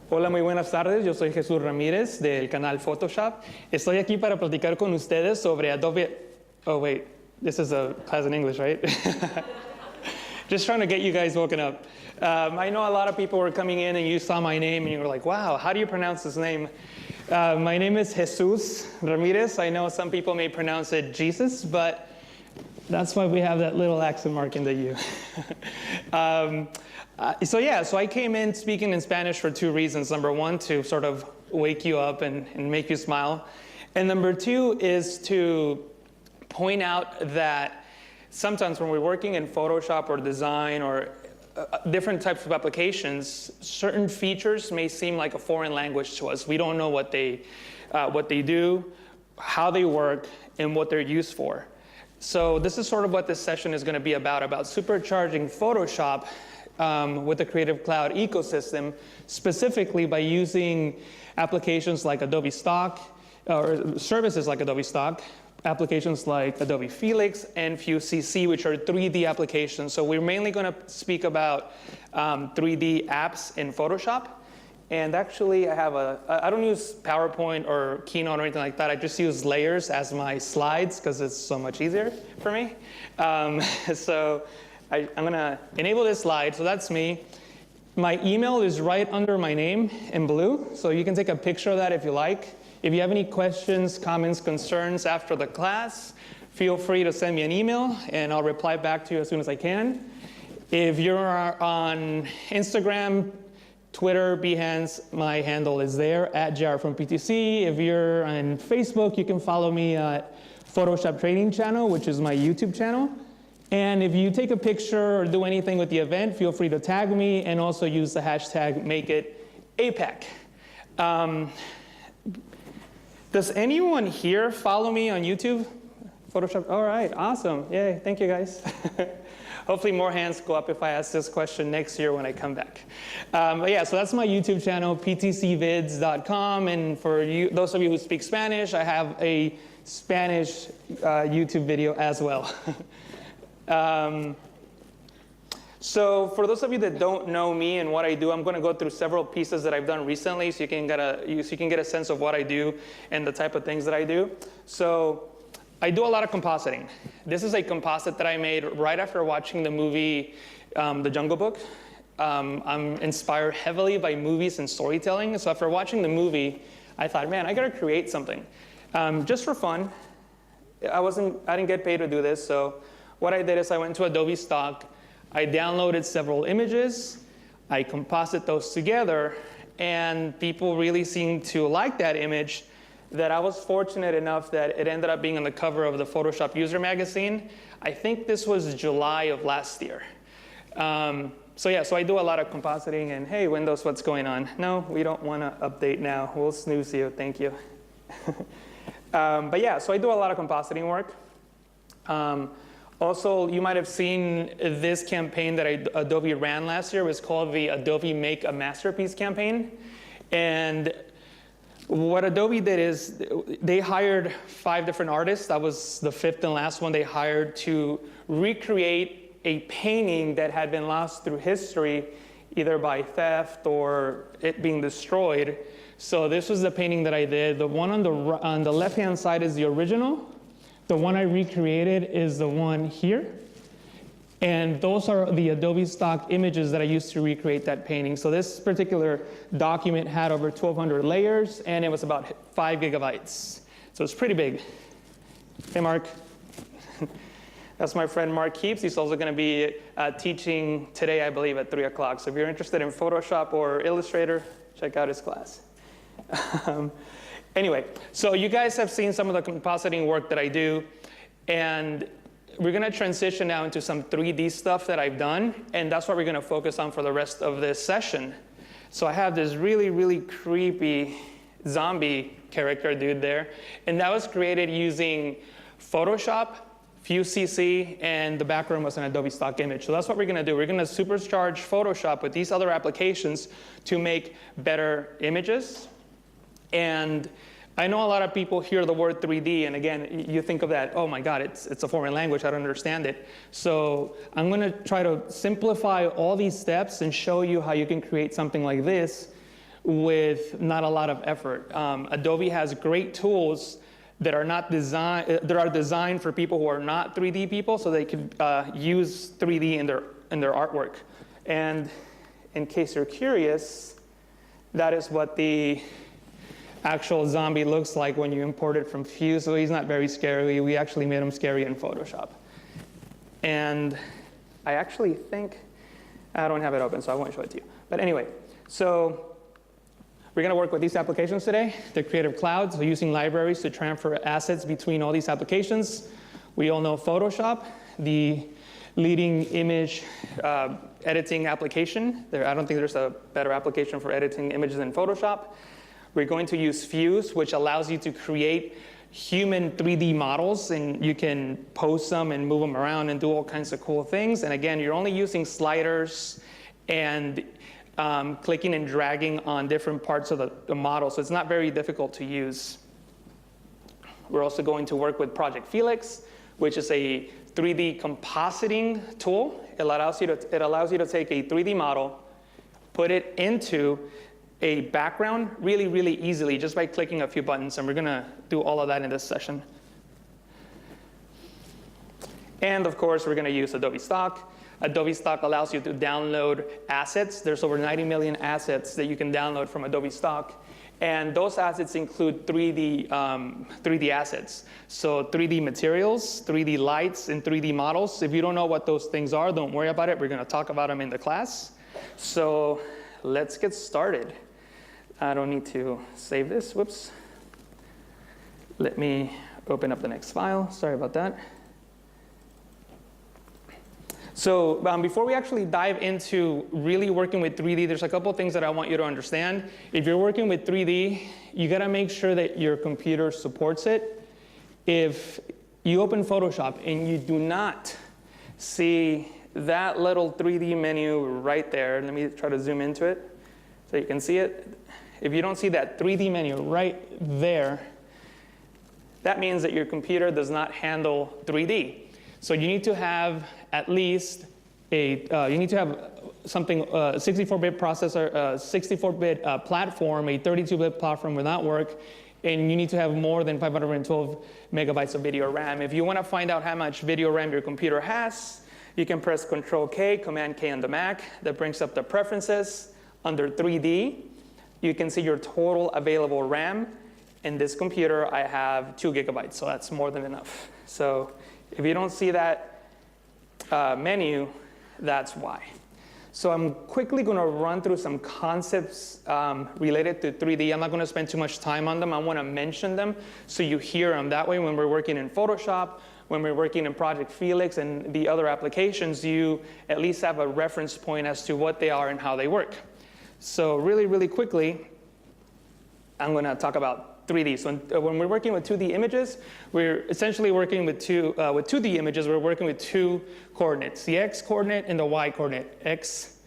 Hola, muy buenas tardes. Yo soy Jesús Ramirez del canal Photoshop. Estoy aquí para platicar con ustedes sobre Adobe. Oh, wait. This is a class in English, right? Just trying to get you guys woken up. I know a lot of people were coming in and you saw my name and you were like, wow, how do you pronounce this name? My name is Jesús Ramirez. I know some people may pronounce it Jesus, but that's why we have that little accent mark in the U. So I came in speaking in Spanish for two reasons. Number one, to sort of wake you up and make you smile. And number two is to point out that sometimes when we're working in Photoshop or design or different types of applications, certain features may seem like a foreign language to us. We don't know what they do, how they work, and what they're used for. So this is sort of what this session is going to be about supercharging Photoshop with the Creative Cloud ecosystem, specifically by using applications like Adobe Stock, or services like Adobe Stock, applications like Adobe Felix and FuseCC, which are 3D applications. So we're mainly going to speak about 3D apps in Photoshop. And actually, I don't use PowerPoint or Keynote or anything like that. I just use layers as my slides because it's so much easier for me. So I'm going to enable this slide. So that's me. My email is right under my name in blue. So you can take a picture of that if you like. If you have any questions, comments, concerns after the class, feel free to send me an email, and I'll reply back to you as soon as I can. If you're on Instagram, Twitter, Behance, my handle is there, @JR from PTC. If you're on Facebook, you can follow me at Photoshop Training Channel, which is my YouTube channel. And if you take a picture or do anything with the event, feel free to tag me and also use the hashtag #MakeItAPAC. Does anyone here follow me on YouTube? Photoshop? All right, awesome. Yay, thank you guys. Hopefully more hands go up if I ask this question next year when I come back. But yeah, so that's my YouTube channel, ptcvids.com. And for you, those of you who speak Spanish, I have a Spanish YouTube video as well. So for those of you that don't know me and what I do, I'm going to go through several pieces that I've done recently so you can get a sense of what I do and the type of things that I do. So I do a lot of compositing. This is a composite that I made right after watching the movie The Jungle Book. I'm inspired heavily by movies and storytelling. So after watching the movie, I thought, man, I got to create something. Just for fun. I didn't get paid to do this. So what I did is I went to Adobe Stock. I downloaded several images, I composite those together, and people really seemed to like that image that I was fortunate enough that it ended up being on the cover of the Photoshop User Magazine. I think this was July of last year. So I do a lot of compositing, and hey, Windows, what's going on? No, we don't want to update now. We'll snooze you, thank you. So I do a lot of compositing work. Also, you might have seen this campaign that Adobe ran last year. It was called the Adobe Make a Masterpiece campaign. And what Adobe did is they hired 5 different artists. That was the 5th and last one they hired to recreate a painting that had been lost through history, either by theft or it being destroyed. So this was the painting that I did. The one on the left-hand side is the original. The one I recreated is the one here. And those are the Adobe Stock images that I used to recreate that painting. So this particular document had over 1,200 layers, and it was about 5 gigabytes. So it's pretty big. Hey, Mark. That's my friend Mark Keeps. He's also going to be teaching today, I believe, at 3 o'clock. So if you're interested in Photoshop or Illustrator, check out his class. Anyway, so you guys have seen some of the compositing work that I do, and we're going to transition now into some 3D stuff that I've done, and that's what we're going to focus on for the rest of this session. So I have this really, really creepy zombie character dude there, and that was created using Photoshop, FuseCC, and the background was an Adobe Stock image. So that's what we're going to do. We're going to supercharge Photoshop with these other applications to make better images. And I know a lot of people hear the word 3D, and again, you think of that, oh my God, it's a foreign language, I don't understand it. So I'm going to try to simplify all these steps and show you how you can create something like this with not a lot of effort. Adobe has great tools that are designed for people who are not 3D people, so they can use 3D in their artwork. And in case you're curious, that is what the actual zombie looks like when you import it from Fuse. So he's not very scary. We actually made him scary in Photoshop. And I actually think, I don't have it open, so I won't show it to you. But anyway, so we're going to work with these applications today, the Creative Cloud, so using libraries to transfer assets between all these applications. We all know Photoshop, the leading image editing application. I don't think there's a better application for editing images than Photoshop. We're going to use Fuse, which allows you to create human 3D models, and you can pose them and move them around and do all kinds of cool things. And again, you're only using sliders and clicking and dragging on different parts of the model, so it's not very difficult to use. We're also going to work with Project Felix, which is a 3D compositing tool. It allows you to take a 3D model, put it into a background really, really easily just by clicking a few buttons, and we're going to do all of that in this session. And of course, we're going to use Adobe Stock. Adobe Stock allows you to download assets. There's over 90 million assets that you can download from Adobe Stock. And those assets include 3D assets. So 3D materials, 3D lights, and 3D models. If you don't know what those things are, don't worry about it. We're going to talk about them in the class. So let's get started. I don't need to save this. Whoops. Let me open up the next file. Sorry about that. So before we actually dive into really working with 3D, there's a couple things that I want you to understand. If you're working with 3D, you got to make sure that your computer supports it. If you open Photoshop and you do not see that little 3D menu right there, let me try to zoom into it so you can see it. If you don't see that 3D menu right there, that means that your computer does not handle 3D. So you need to have at least something, 64-bit processor, 64-bit platform, a 32-bit platform will not work, and you need to have more than 512 megabytes of video RAM. If you want to find out how much video RAM your computer has, you can press Control-K, Command-K on the Mac. That brings up the preferences. Under 3D, you can see your total available RAM. In this computer, I have 2 gigabytes, so that's more than enough. So if you don't see that menu, that's why. So I'm quickly going to run through some concepts related to 3D. I'm not going to spend too much time on them. I want to mention them so you hear them. That way, when we're working in Photoshop, when we're working in Project Felix and the other applications, you at least have a reference point as to what they are and how they work. So really, really quickly, I'm going to talk about 3D. So when we're working with 2D images, we're essentially working with 2D images. We're working with 2 coordinates, the X coordinate and the Y coordinate. X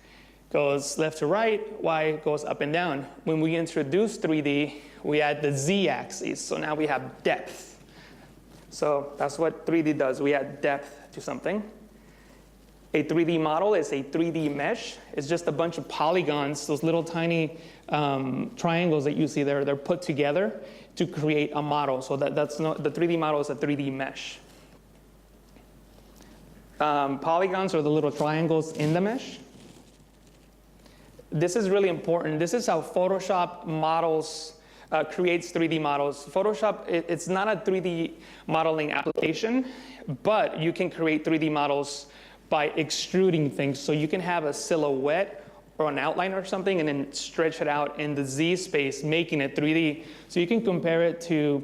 goes left to right, Y goes up and down. When we introduce 3D, we add the Z axis. So now we have depth. So that's what 3D does. We add depth to something. A 3D model is a 3D mesh. It's just a bunch of polygons, those little tiny triangles that you see there. They're put together to create a model. So the 3D model is a 3D mesh. Polygons are the little triangles in the mesh. This is really important. This is how Photoshop creates 3D models. Photoshop, it's not a 3D modeling application, but you can create 3D models by extruding things. So you can have a silhouette or an outline or something and then stretch it out in the Z space, making it 3D. So you can compare it to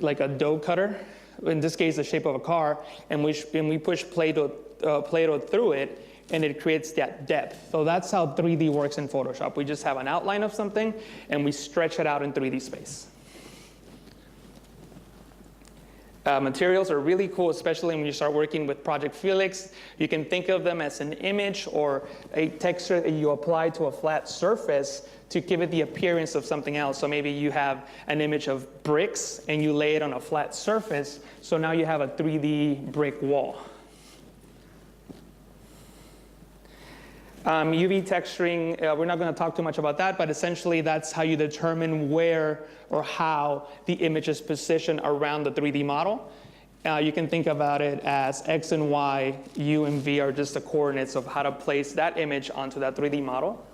like a dough cutter, in this case, the shape of a car, and we push Play-Doh through it, and it creates that depth. So that's how 3D works in Photoshop. We just have an outline of something, and we stretch it out in 3D space. Materials are really cool, especially when you start working with Project Felix. You can think of them as an image or a texture that you apply to a flat surface to give it the appearance of something else. So maybe you have an image of bricks and you lay it on a flat surface. So now you have a 3D brick wall. UV texturing, we're not going to talk too much about that, but essentially that's how you determine where or how the image is positioned around the 3D model. You can think about it as X and Y, U and V are just the coordinates of how to place that image onto that 3D model.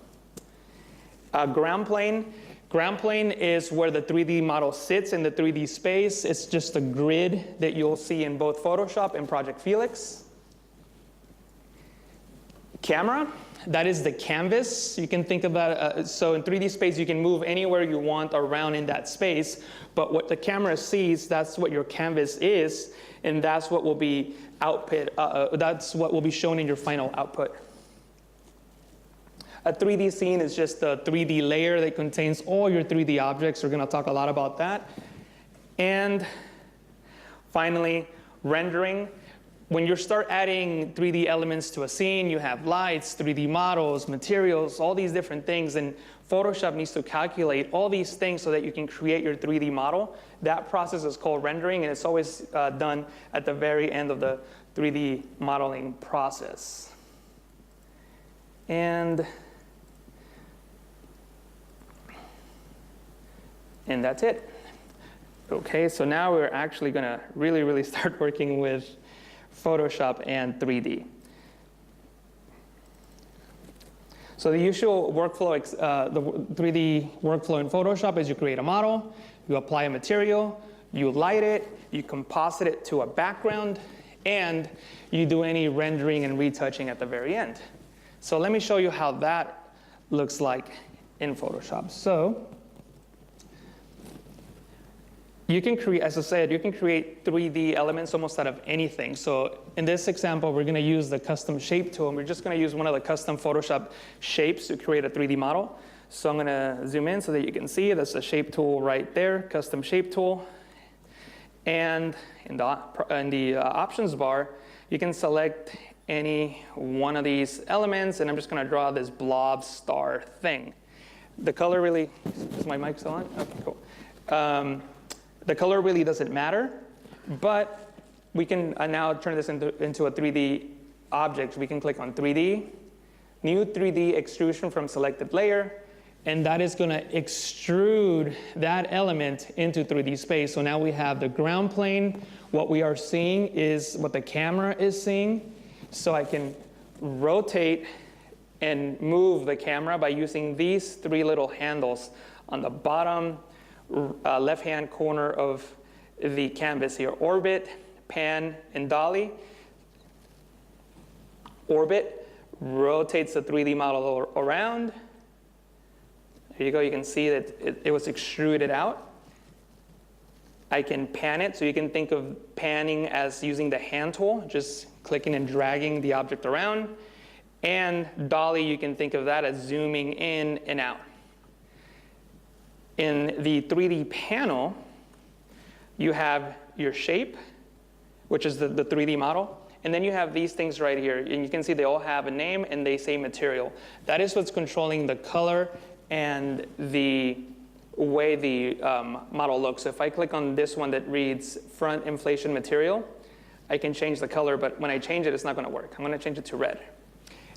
Ground plane. Ground plane is where the 3D model sits in the 3D space. It's just a grid that you'll see in both Photoshop and Project Felix. Camera, that is the canvas. You can think about it, so in 3D space, you can move anywhere you want around in that space, but what the camera sees, that's what your canvas is, and that's what will be that's what will be shown in your final output. A 3D scene is just a 3D layer that contains all your 3D objects. We're going to talk a lot about that. And finally, rendering. When you start adding 3D elements to a scene, you have lights, 3D models, materials, all these different things. And Photoshop needs to calculate all these things so that you can create your 3D model. That process is called rendering, and it's always done at the very end of the 3D modeling process. And that's it. Okay, so now we're actually going to really start working with Photoshop and 3D. So the usual workflow, the 3D workflow in Photoshop is you create a model, you apply a material, you light it, you composite it to a background, and you do any rendering and retouching at the very end. So let me show you how that looks like in Photoshop. So you can create, as I said, you can create 3D elements almost out of anything. So in this example, we're going to use the custom shape tool, and we're just going to use one of the custom Photoshop shapes to create a 3D model. So I'm going to zoom in so that you can see that's the shape tool right there, custom shape tool. And in the options bar, you can select any one of these elements, and I'm just going to draw this blob star thing. The color really, is my mic still on? Okay, cool. The color really doesn't matter, but we can now turn this into a 3D object. We can click on 3D, new 3D extrusion from selected layer, and that is going to extrude that element into 3D space. So now we have the ground plane. What we are seeing is what the camera is seeing. So I can rotate and move the camera by using these three little handles on the bottom left-hand corner of the canvas here. Orbit, pan, and dolly. Orbit rotates the 3D model around. There you go. You can see that it was extruded out. I can pan it, so you can think of panning as using the hand tool, just clicking and dragging the object around. And dolly, you can think of that as zooming in and out. In the 3D panel, you have your shape, which is the 3D model. And then you have these things right here. And you can see they all have a name and they say material. That is what's controlling the color and the way the model looks. So if I click on this one that reads front inflation material, I can change the color, but when I change it, it's not going to work. I'm going to change it to red.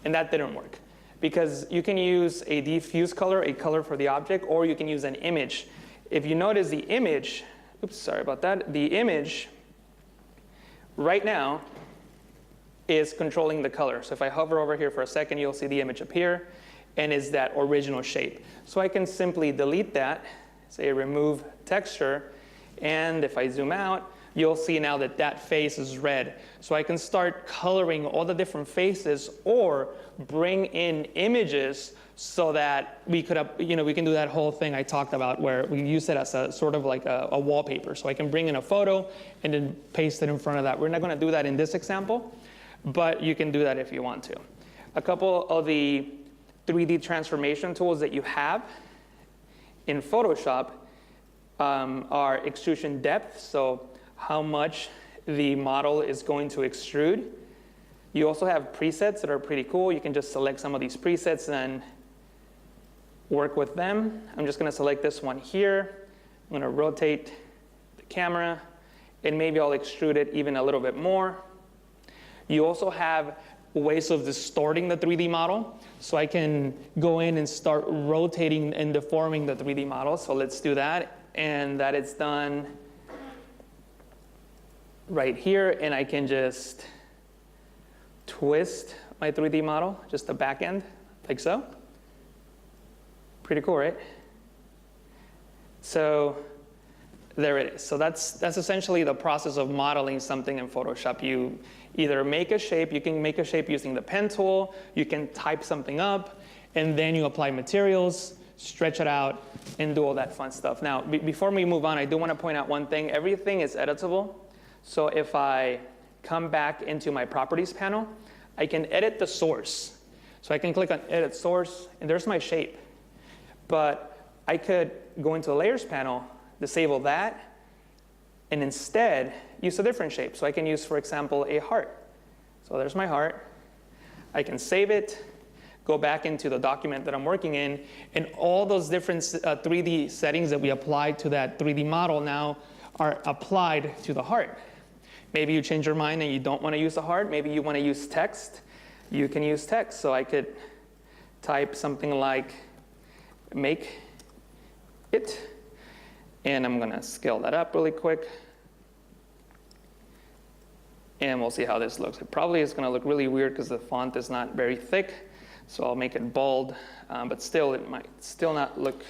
And that didn't work, because you can use a diffuse color, a color for the object, or you can use an image. If you notice the image, oops, sorry about that, the image right now is controlling the color. So if I hover over here for a second, you'll see the image appear, and is that original shape. So I can simply delete that, say remove texture, and if I zoom out, you'll see now that that face is red. So I can start coloring all the different faces or bring in images so that we could, we can do that whole thing I talked about where we use it as a sort of like a wallpaper. So I can bring in a photo and then paste it in front of that. We're not going to do that in this example, but you can do that if you want to. A couple of the 3D transformation tools that you have in Photoshop are Extrusion Depth. So how much the model is going to extrude. You also have presets that are pretty cool. You can just select some of these presets and work with them. I'm just going to select this one here. I'm going to rotate the camera, and maybe I'll extrude it even a little bit more. You also have ways of distorting the 3D model. So I can go in and start rotating and deforming the 3D model. So let's do that. And that is done right here. And I can just twist my 3D model, just the back end, like so. Pretty cool, right? So there it is. So that's essentially the process of modeling something in Photoshop. You either make a shape, you can make a shape using the pen tool, you can type something up, and then you apply materials, stretch it out, and do all that fun stuff. Now, before we move on, I do want to point out one thing. Everything is editable. So if I come back into my properties panel, I can edit the source. So I can click on edit source, and there's my shape. But I could go into the layers panel, disable that, and instead use a different shape. So I can use, for example, a heart. So there's my heart. I can save it, go back into the document that I'm working in, and all those different 3D settings that we applied to that 3D model now are applied to the heart. Maybe you change your mind and you don't want to use the heart. Maybe you want to use text. You can use text. So I could type something like make it. And I'm going to scale that up really quick. And we'll see how this looks. It probably is going to look really weird because the font is not very thick. So I'll make it bold. But still, it might still not look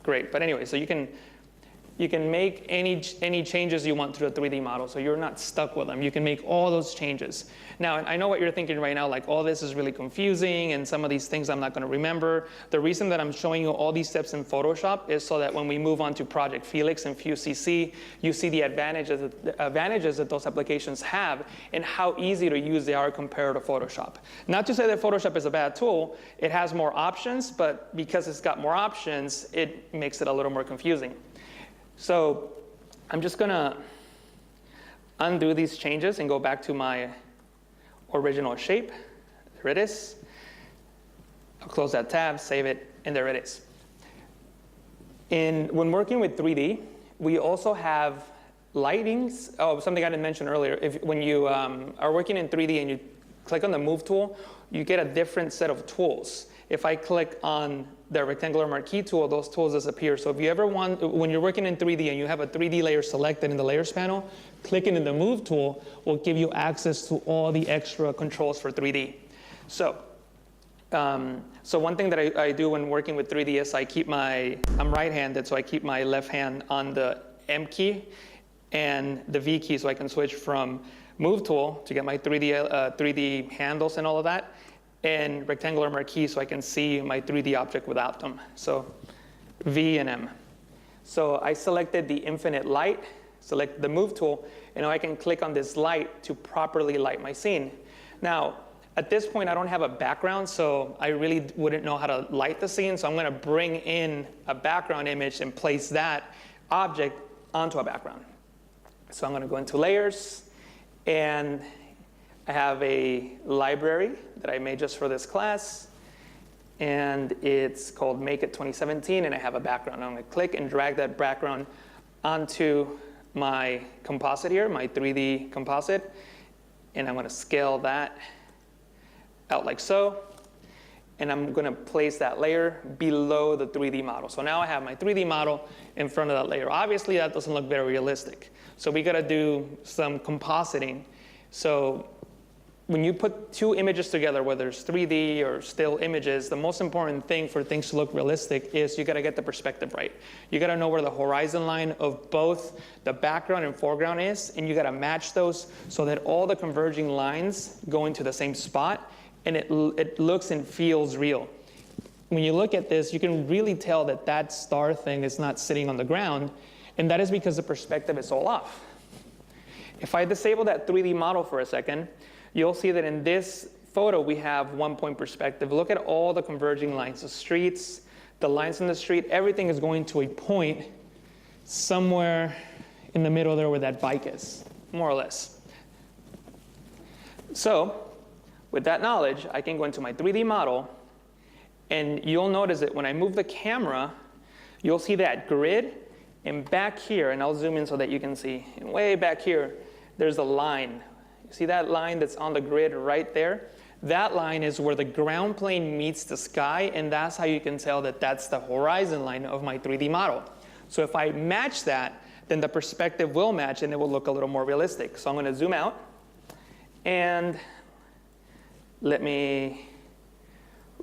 great. But anyway, so you can make any changes you want to the 3D model, so you're not stuck with them. You can make all those changes. Now, I know what you're thinking right now, like, oh, this is really confusing, and some of these things I'm not going to remember. The reason that I'm showing you all these steps in Photoshop is so that when we move on to Project Felix and Fuse CC, you see the advantages that those applications have and how easy to use they are compared to Photoshop. Not to say that Photoshop is a bad tool. It has more options, but because it's got more options, it makes it a little more confusing. So I'm just going to undo these changes and go back to my original shape. There it is. I'll close that tab, save it, and there it is. When working with 3D, we also have lightings. Oh, something I didn't mention earlier. When you are working in 3D and you click on the Move tool, you get a different set of tools. If I click on the rectangular marquee tool, those tools disappear. So if you ever want, when you're working in 3D and you have a 3D layer selected in the layers panel, clicking in the Move tool will give you access to all the extra controls for 3D. So one thing that I do when working with 3D is I'm right-handed, so I keep my left hand on the M key and the V key, so I can switch from Move tool to get my 3D handles and all of that, and rectangular marquee so I can see my 3D object without them. So V and M. So I selected the infinite light, select the Move tool, and now I can click on this light to properly light my scene. Now, at this point, I don't have a background, so I really wouldn't know how to light the scene, so I'm going to bring in a background image and place that object onto a background. So I'm going to go into Layers, and I have a library that I made just for this class, and it's called Make It 2017, and I have a background. I'm going to click and drag that background onto my composite here, my 3D composite, and I'm going to scale that out like so, and I'm going to place that layer below the 3D model. So now I have my 3D model in front of that layer. Obviously, that doesn't look very realistic, so we got to do some compositing. So when you put two images together, whether it's 3D or still images, the most important thing for things to look realistic is you got to get the perspective right. You got to know where the horizon line of both the background and foreground is, and you got to match those so that all the converging lines go into the same spot, and it looks and feels real. When you look at this, you can really tell that that star thing is not sitting on the ground, and that is because the perspective is all off. If I disable that 3D model for a second, you'll see that in this photo, we have 1 point perspective. Look at all the converging lines, the streets, the lines in the street, everything is going to a point somewhere in the middle there where that bike is, more or less. So with that knowledge, I can go into my 3D model, and you'll notice that when I move the camera, you'll see that grid, and back here, and I'll zoom in so that you can see, and way back here, there's a line. See that line that's on the grid right there? that line is where the ground plane meets the sky, and that's how you can tell that that's the horizon line of my 3D model. So if I match that, then the perspective will match and it will look a little more realistic. So I'm going to zoom out, and let me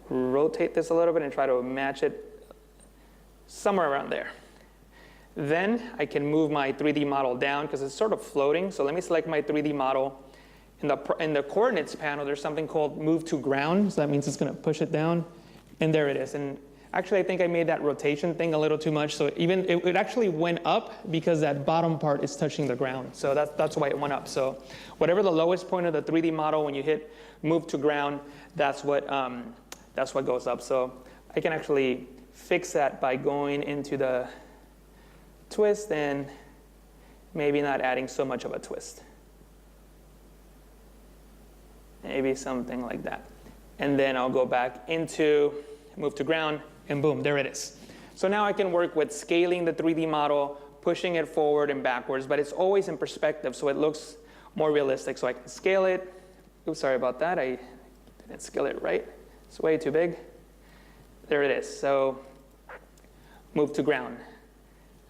rotate this a little bit and try to match it somewhere around there. Then I can move my 3D model down because it's sort of floating. So let me select my 3D model. In the coordinates panel, there's something called move to ground. So that means it's going to push it down. And there it is. And actually, I think I made that rotation thing a little too much. So even it actually went up because that bottom part is touching the ground. So that's why it went up. So whatever the lowest point of the 3D model, when you hit move to ground, that's what goes up. So I can actually fix that by going into the twist and maybe not adding so much of a twist. Maybe something like that. And then I'll go back into move to ground, and boom, there it is. So now I can work with scaling the 3D model, pushing it forward and backwards, but it's always in perspective, so it looks more realistic. So I can scale it. Oops, sorry about that. I didn't scale it right. It's way too big. There it is. So move to ground.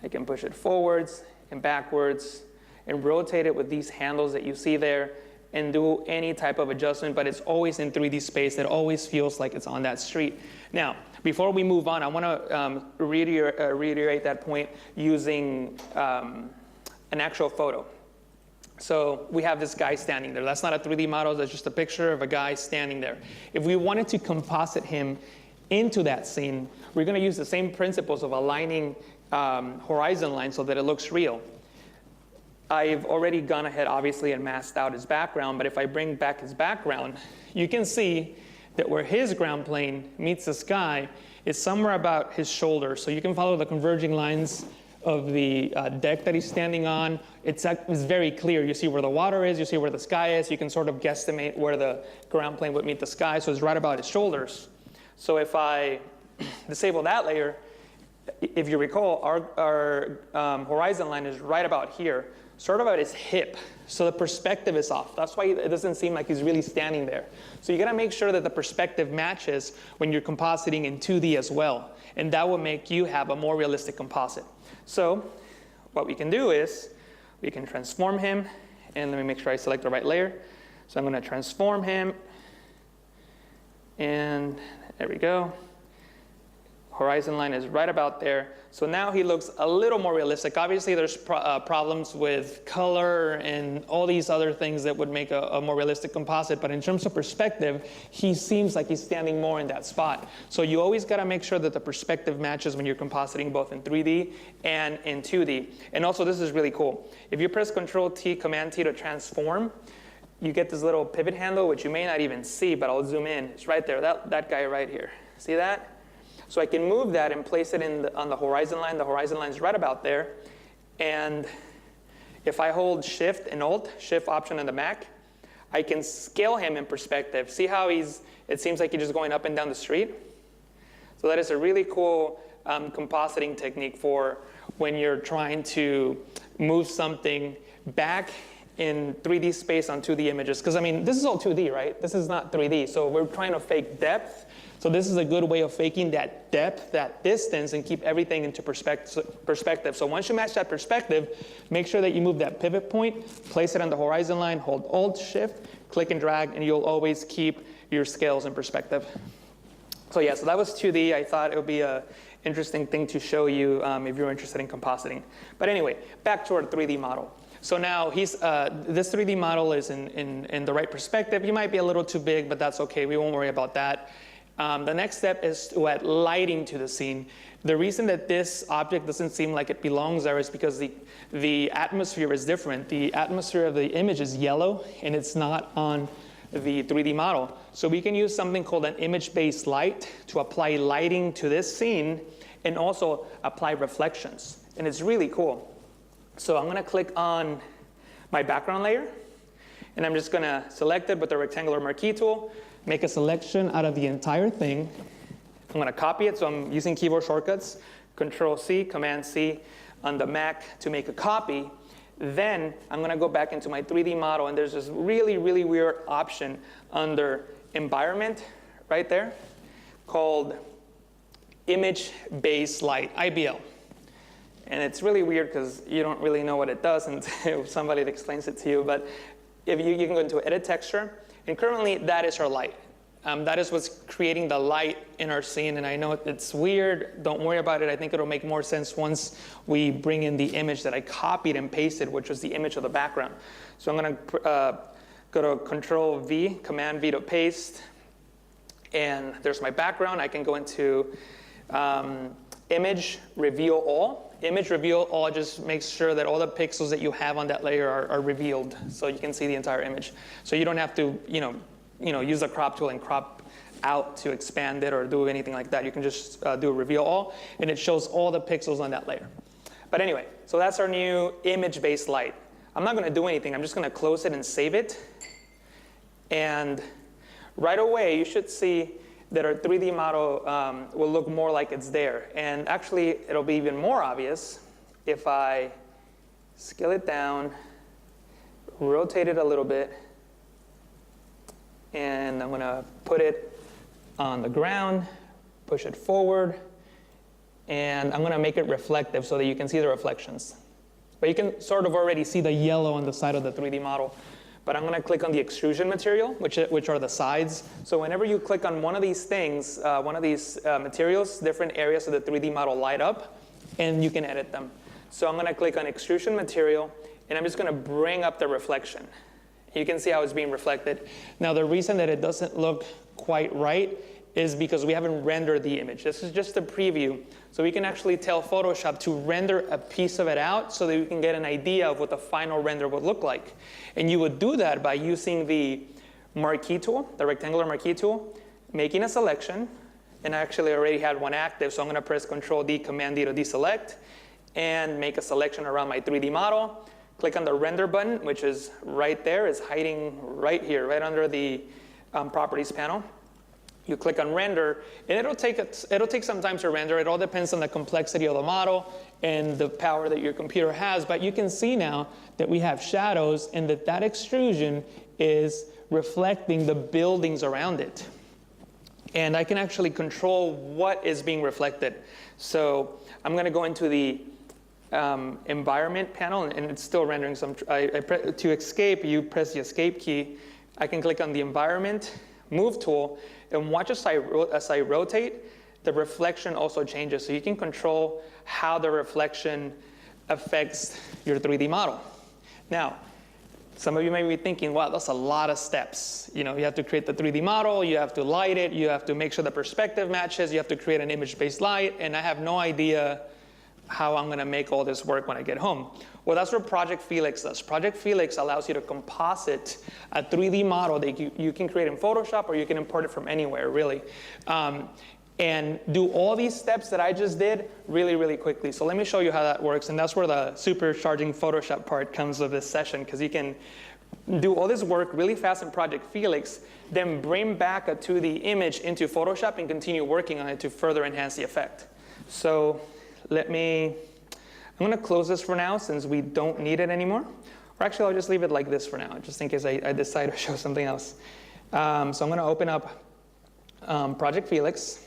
I can push it forwards and backwards and rotate it with these handles that you see there and do any type of adjustment, but it's always in 3D space. It always feels like it's on that street. Now, before we move on, I want to reiterate that point using an actual photo. So we have this guy standing there. That's not a 3D model. That's just a picture of a guy standing there. If we wanted to composite him into that scene, we're going to use the same principles of aligning horizon lines so that it looks real. I've already gone ahead, obviously, and masked out his background, but if I bring back his background, you can see that where his ground plane meets the sky is somewhere about his shoulder. So you can follow the converging lines of the deck that he's standing on. It's very clear. You see where the water is, you see where the sky is. You can sort of guesstimate where the ground plane would meet the sky, so it's right about his shoulders. So if I disable that layer, if you recall, our horizon line is right about here, sort of at his hip. So the perspective is off. That's why it doesn't seem like he's really standing there. So you gotta make sure that the perspective matches when you're compositing in 2D as well. And that will make you have a more realistic composite. So what we can do is we can transform him, and let me make sure I select the right layer. So I'm gonna transform him, and there we go. Horizon line is right about there. So now he looks a little more realistic. Obviously, there's problems with color and all these other things that would make a more realistic composite. But in terms of perspective, he seems like he's standing more in that spot. So you always got to make sure that the perspective matches when you're compositing both in 3D and in 2D. And also, this is really cool. If you press Control-T, Command-T to transform, you get this little pivot handle, which you may not even see, but I'll zoom in. It's right there, that guy right here. See that? So I can move that and place it on the horizon line. The horizon line is right about there. And if I hold Shift and Alt, Shift Option on the Mac, I can scale him in perspective. See how it seems like he's just going up and down the street? So that is a really cool compositing technique for when you're trying to move something back in 3D space on 2D images. Because, I mean, this is all 2D, right? This is not 3D. So we're trying to fake depth. So this is a good way of faking that depth, that distance, and keep everything into perspective. So once you match that perspective, make sure that you move that pivot point, place it on the horizon line, hold Alt, Shift, click and drag, and you'll always keep your scales in perspective. So yeah, so that was 2D. I thought it would be an interesting thing to show you if you're interested in compositing. But anyway, back to our 3D model. So now this 3D model is in the right perspective. You might be a little too big, but that's okay. We won't worry about that. The next step is to add lighting to the scene. The reason that this object doesn't seem like it belongs there is because the atmosphere is different. The atmosphere of the image is yellow, and it's not on the 3D model. So we can use something called an image-based light to apply lighting to this scene and also apply reflections. And it's really cool. So I'm going to click on my background layer, and I'm just going to select it with the rectangular marquee tool. Make a selection out of the entire thing. I'm going to copy it, so I'm using keyboard shortcuts. Control-C, Command-C on the Mac to make a copy. Then I'm going to go back into my 3D model, and there's this really, really weird option under environment right there called image-based light, IBL. And it's really weird because you don't really know what it does until somebody explains it to you. But if you can go into edit texture, and currently that is our light. That is what's creating the light in our scene. And I know it's weird. Don't worry about it. I think it'll make more sense once we bring in the image that I copied and pasted, which was the image of the background. So I'm going to go to Control V, Command V to paste. And there's my background. I can go into Image Reveal All. Image Reveal All just makes sure that all the pixels that you have on that layer are revealed, so you can see the entire image. So you don't have to, use the crop tool and crop out to expand it or do anything like that. You can just do a Reveal All, and it shows all the pixels on that layer. But anyway, so that's our new image-based light. I'm not going to do anything. I'm just going to close it and save it. And right away, you should see that our 3D model will look more like it's there. And actually, it'll be even more obvious if I scale it down, rotate it a little bit, and I'm going to put it on the ground, push it forward, and I'm going to make it reflective so that you can see the reflections. But you can sort of already see the yellow on the side of the 3D model. But I'm going to click on the extrusion material, which are the sides. So whenever you click on one of these things, materials, different areas of the 3D model light up, and you can edit them. So I'm going to click on extrusion material, and I'm just going to bring up the reflection. You can see how it's being reflected. Now, the reason that it doesn't look quite right is because we haven't rendered the image. This is just a preview. So we can actually tell Photoshop to render a piece of it out so that we can get an idea of what the final render would look like. And you would do that by using the marquee tool, the rectangular marquee tool, making a selection. And I actually already had one active, so I'm going to press Control D, Command D to deselect, and make a selection around my 3D model. Click on the render button, which is right there. It's hiding right here, right under the properties panel. You click on render, and it'll take some time to render. It all depends on the complexity of the model and the power that your computer has. But you can see now that we have shadows and that extrusion is reflecting the buildings around it. And I can actually control what is being reflected. So I'm going to go into the environment panel, and it's still rendering some. To escape, you press the escape key. I can click on the environment move tool, and watch as I rotate, the reflection also changes. So you can control how the reflection affects your 3D model. Now, some of you may be thinking, wow, that's a lot of steps. You have to create the 3D model, you have to light it, you have to make sure the perspective matches, you have to create an image-based light, and I have no idea how I'm going to make all this work when I get home. Well, that's what Project Felix does. Project Felix allows you to composite a 3D model that you can create in Photoshop, or you can import it from anywhere, really. And do all these steps that I just did really, really quickly. So let me show you how that works. And that's where the supercharging Photoshop part comes of this session, because you can do all this work really fast in Project Felix, then bring back a 2D image into Photoshop and continue working on it to further enhance the effect. So I'm going to close this for now since we don't need it anymore. Or actually, I'll just leave it like this for now, just in case I decide to show something else. So I'm going to open up Project Felix.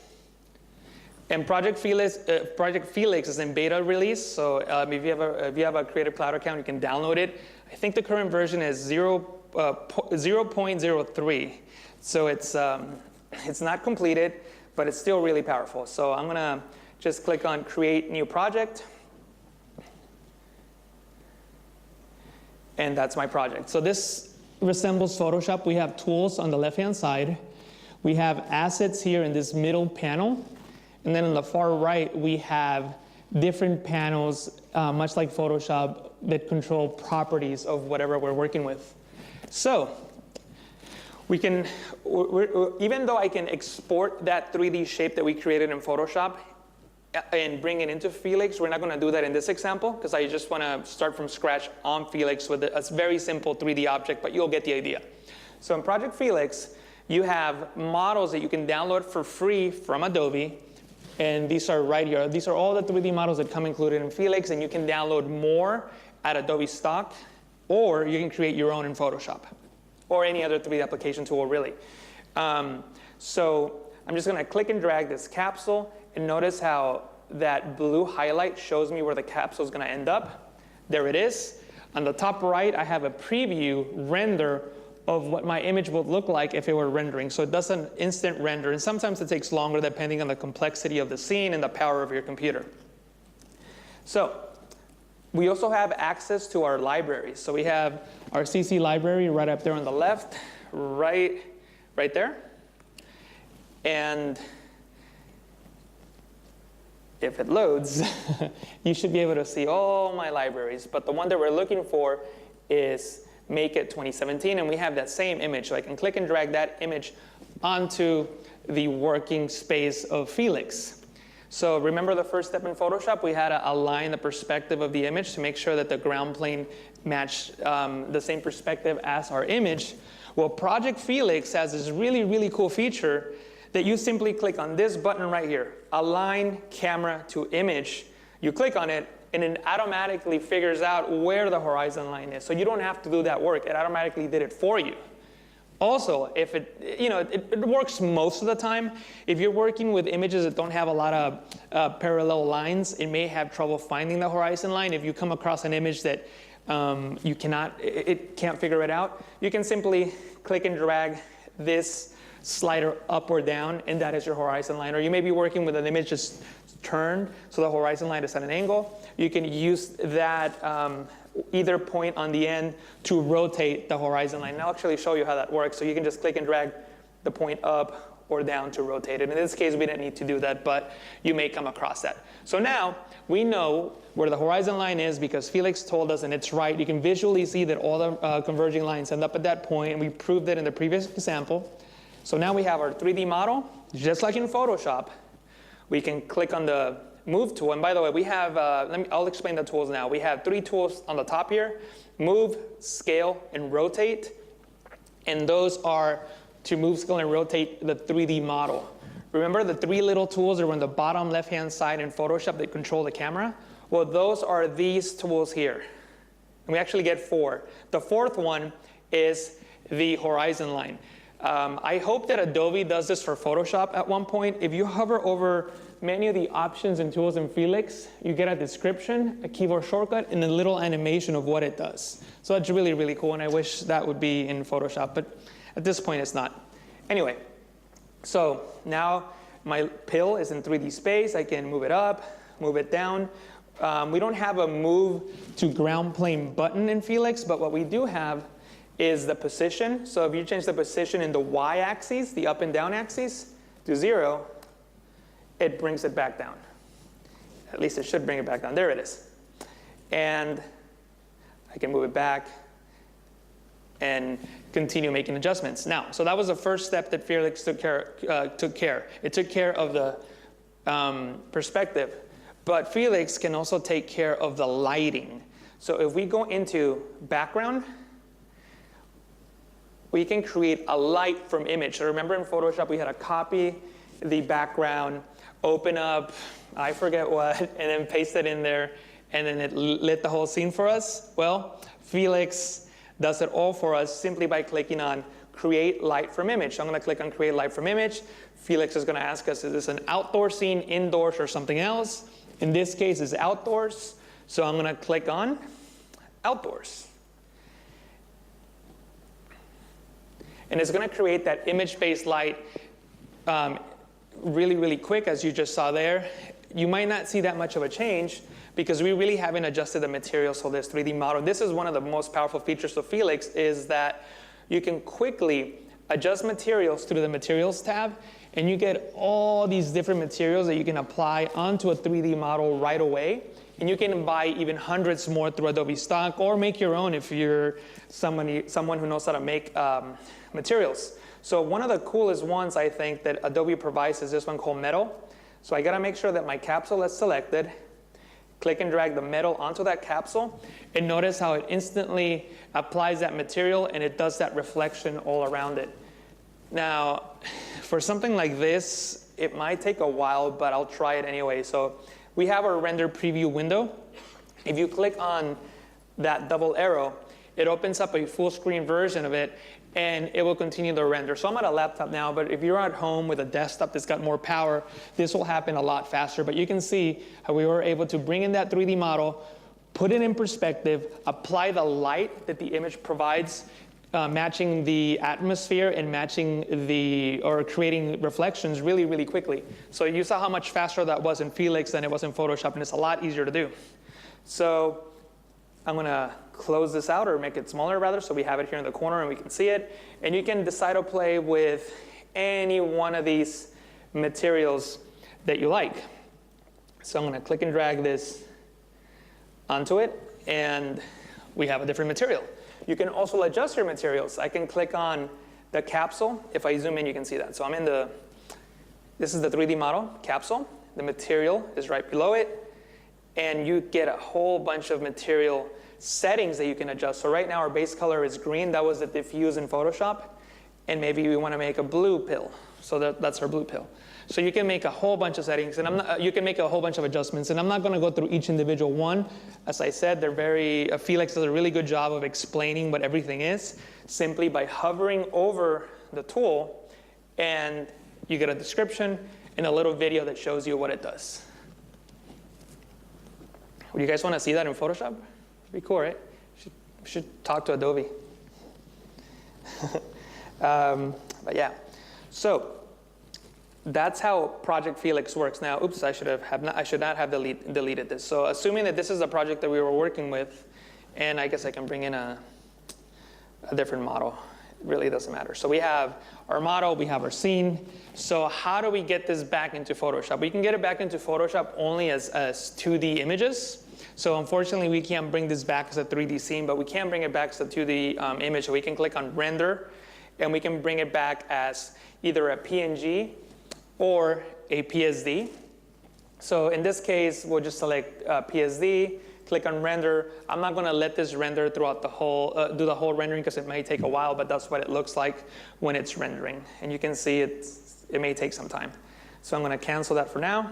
And Project Felix is in beta release. So if you have a Creative Cloud account, you can download it. I think the current version is 0.03. So it's not completed, but it's still really powerful. So I'm going to just click on Create New Project. And that's my project. So this resembles Photoshop. We have tools on the left-hand side. We have assets here in this middle panel. And then on the far right, we have different panels, much like Photoshop, that control properties of whatever we're working with. So we can, even though I can export that 3D shape that we created in Photoshop and bring it into Felix, we're not going to do that in this example, because I just want to start from scratch on Felix with a very simple 3D object, but you'll get the idea. So in Project Felix, you have models that you can download for free from Adobe. And these are right here. These are all the 3D models that come included in Felix, and you can download more at Adobe Stock, or you can create your own in Photoshop, or any other 3D application tool, really. So I'm just going to click and drag this capsule, and notice how that blue highlight shows me where the capsule is going to end up. There it is. On the top right, I have a preview render of what my image would look like if it were rendering. So it does an instant render, and sometimes it takes longer depending on the complexity of the scene and the power of your computer. So we also have access to our libraries. So we have our CC library right up there on the left, right there. And if it loads, you should be able to see all my libraries. But the one that we're looking for is Make It 2017, and we have that same image. So I can click and drag that image onto the working space of Felix. So remember the first step in Photoshop? We had to align the perspective of the image to make sure that the ground plane matched the same perspective as our image. Well, Project Felix has this really, really cool feature that you simply click on this button right here, Align Camera to Image. You click on it, and it automatically figures out where the horizon line is. So you don't have to do that work. It automatically did it for you. Also, if it works most of the time. If you're working with images that don't have a lot of parallel lines, it may have trouble finding the horizon line. If you come across an image that it can't figure it out, you can simply click and drag this slider up or down, and that is your horizon line. Or you may be working with an image just turned, so the horizon line is at an angle. You can use that either point on the end to rotate the horizon line. And I'll actually show you how that works. So you can just click and drag the point up or down to rotate it. In this case, we didn't need to do that, but you may come across that. So now we know where the horizon line is because Felix told us, and it's right. You can visually see that all the converging lines end up at that point, and we proved it in the previous example. So now we have our 3D model, just like in Photoshop. We can click on the Move tool, and by the way, we have, I'll explain the tools now. We have 3 tools on the top here, Move, Scale, and Rotate. And those are to move, scale, and rotate the 3D model. Remember the 3 little tools that are on the bottom left-hand side in Photoshop that control the camera? Well, those are these tools here. And we actually get 4. The 4th one is the horizon line. I hope that Adobe does this for Photoshop at one point. If you hover over many of the options and tools in Felix, you get a description, a keyboard shortcut, and a little animation of what it does. So that's really, really cool, and I wish that would be in Photoshop, but at this point it's not. Anyway, so now my pill is in 3D space. I can move it up, move it down. We don't have a move to ground plane button in Felix, but what we do have is the position. So if you change the position in the y-axis, the up and down axis, to 0, it brings it back down. At least it should bring it back down. There it is. And I can move it back and continue making adjustments. Now, so that was the first step that Felix took care. It took care of the perspective. But Felix can also take care of the lighting. So if we go into background, we can create a light from image. So remember in Photoshop, we had to copy the background, open up, I forget what, and then paste it in there, and then it lit the whole scene for us. Well, Felix does it all for us simply by clicking on Create Light from Image. So I'm going to click on Create Light from Image. Felix is going to ask us, is this an outdoor scene, indoors, or something else? In this case, it's outdoors. So I'm going to click on Outdoors. And it's going to create that image-based light really, really quick, as you just saw there. You might not see that much of a change because we really haven't adjusted the materials for this 3D model. This is one of the most powerful features of Felix, is that you can quickly adjust materials through the Materials tab, and you get all these different materials that you can apply onto a 3D model right away. And you can buy even hundreds more through Adobe Stock, or make your own if you're someone who knows how to make materials. So one of the coolest ones I think that Adobe provides is this one called Metal. So I gotta make sure that my capsule is selected, click and drag the metal onto that capsule, and notice how it instantly applies that material and it does that reflection all around it. Now, for something like this, it might take a while, but I'll try it anyway. So we have our render preview window. If you click on that double arrow, it opens up a full screen version of it, and it will continue to render. So I'm at a laptop now, but if you're at home with a desktop that's got more power, this will happen a lot faster. But you can see how we were able to bring in that 3D model, put it in perspective, apply the light that the image provides, matching the atmosphere and creating reflections really, really quickly. So you saw how much faster that was in Felix than it was in Photoshop, and it's a lot easier to do. So I'm going to close this out, or make it smaller rather, so we have it here in the corner and we can see it. And you can decide to play with any one of these materials that you like. So I'm going to click and drag this onto it, and we have a different material. You can also adjust your materials. I can click on the capsule. If I zoom in, you can see that. So I'm in this is the 3D model capsule. The material is right below it, and you get a whole bunch of material settings that you can adjust. So right now our base color is green. That was the diffuse in Photoshop. And maybe we want to make a blue pill. So that's our blue pill. So you can make a whole bunch of settings, and you can make a whole bunch of adjustments. And I'm not going to go through each individual one. As I said, Felix does a really good job of explaining what everything is simply by hovering over the tool, and you get a description and a little video that shows you what it does. Would you guys want to see that in Photoshop? It'd be cool, right? We should talk to Adobe. But yeah, so that's how Project Felix works. Now, oops, I should not have deleted this. So assuming that this is a project that we were working with, and I guess I can bring in a different model. It really doesn't matter. So we have our model, we have our scene. So how do we get this back into Photoshop? We can get it back into Photoshop only as 2D images. So unfortunately, we can't bring this back as a 3D scene, but we can bring it back as a 2D image. So we can click on Render, and we can bring it back as either a PNG or a PSD. So in this case, we'll just select PSD, click on Render. I'm not going to let this render throughout the whole, do the whole rendering, because it may take a while, but that's what it looks like when it's rendering. And you can see it may take some time. So I'm going to cancel that for now,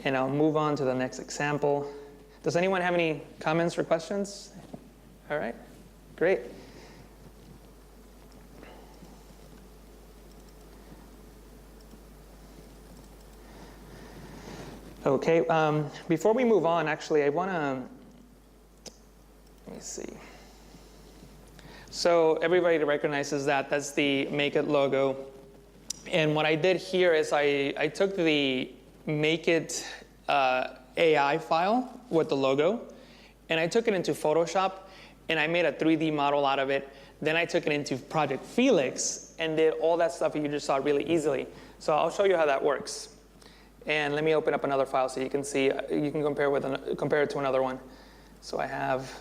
and I'll move on to the next example. Does anyone have any comments or questions? All right, great. Okay, before we move on, actually, I want to, let me see. So everybody recognizes that. That's the Make It logo. And what I did here is I took the Make It AI file with the logo, and I took it into Photoshop, and I made a 3D model out of it. Then I took it into Project Felix and did all that stuff you just saw really easily. So I'll show you how that works. And let me open up another file so you can see, you can compare it to another one. So I have,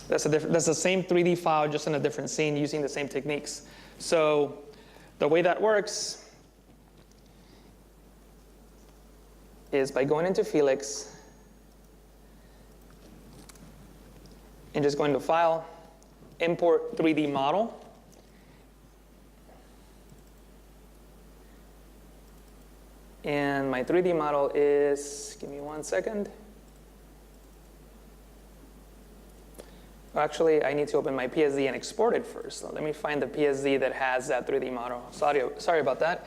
that's the same 3D file, just in a different scene using the same techniques. So the way that works is by going into Felix and just going to File, Import 3D Model. And my 3D model is, give me 1 second. Actually, I need to open my PSD and export it first. So let me find the PSD that has that 3D model. Sorry about that.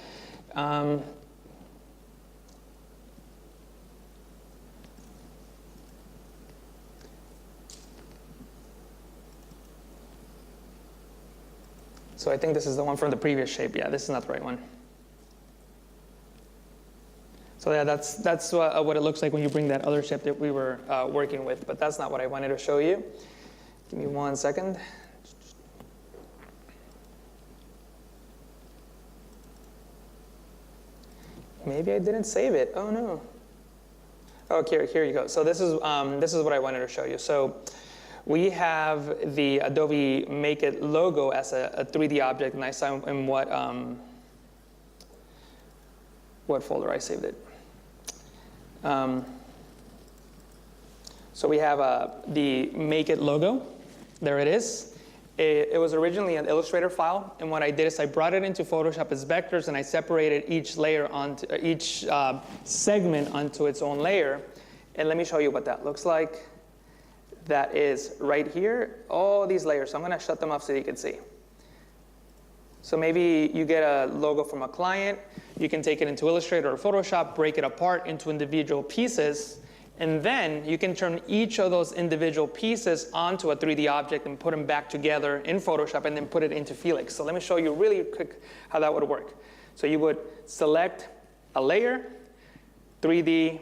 So I think this is the one from the previous shape. Yeah, this is not the right one. So yeah, that's what it looks like when you bring that other shape that we were working with, but that's not what I wanted to show you. Give me 1 second. Maybe I didn't save it. Oh no. Oh, here you go. So this is what I wanted to show you. So we have the Adobe Make It logo as a 3D object, and I saw in what folder I saved it. So we have the Make It logo. There it is. It was originally an Illustrator file, and what I did is I brought it into Photoshop as vectors, and I separated each layer onto each segment onto its own layer. And let me show you what that looks like. that is right here, all these layers. So I'm going to shut them off so you can see. So maybe you get a logo from a client. You can take it into Illustrator or Photoshop, break it apart into individual pieces, and then you can turn each of those individual pieces onto a 3D object and put them back together in Photoshop and then put it into Felix. So let me show you really quick how that would work. So you would select a layer, 3D,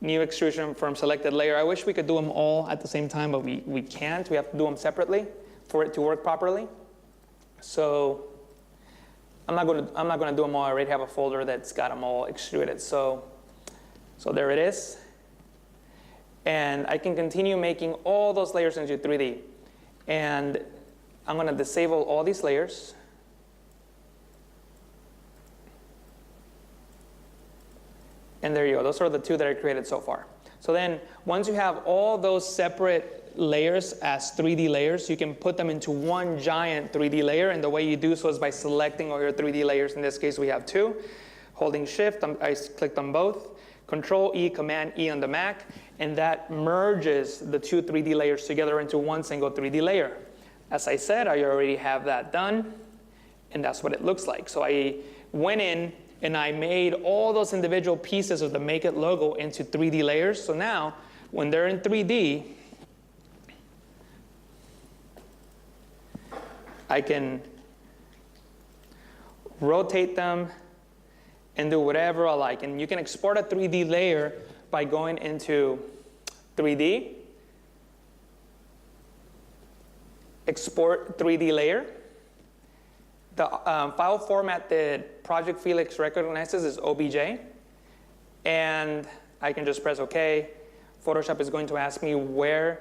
new extrusion from selected layer. I wish we could do them all at the same time, but we can't. We have to do them separately for it to work properly. So I'm not going to do them all. I already have a folder that's got them all extruded. So there it is. And I can continue making all those layers into 3D. And I'm going to disable all these layers. And there you go. Those are the two that I created so far. So then once you have all those separate layers as 3D layers, you can put them into one giant 3D layer. And the way you do so is by selecting all your 3D layers. In this case, we have two. Holding Shift, I clicked on both. Control E, Command E on the Mac. And that merges the two 3D layers together into one single 3D layer. As I said, I already have that done. And that's what it looks like. So I went in and I made all those individual pieces of the Make It logo into 3D layers. So now, when they're in 3D, I can rotate them and do whatever I like. And you can export a 3D layer by going into 3D, export 3D layer. The file format that Project Felix recognizes is OBJ. And I can just press OK. Photoshop is going to ask me where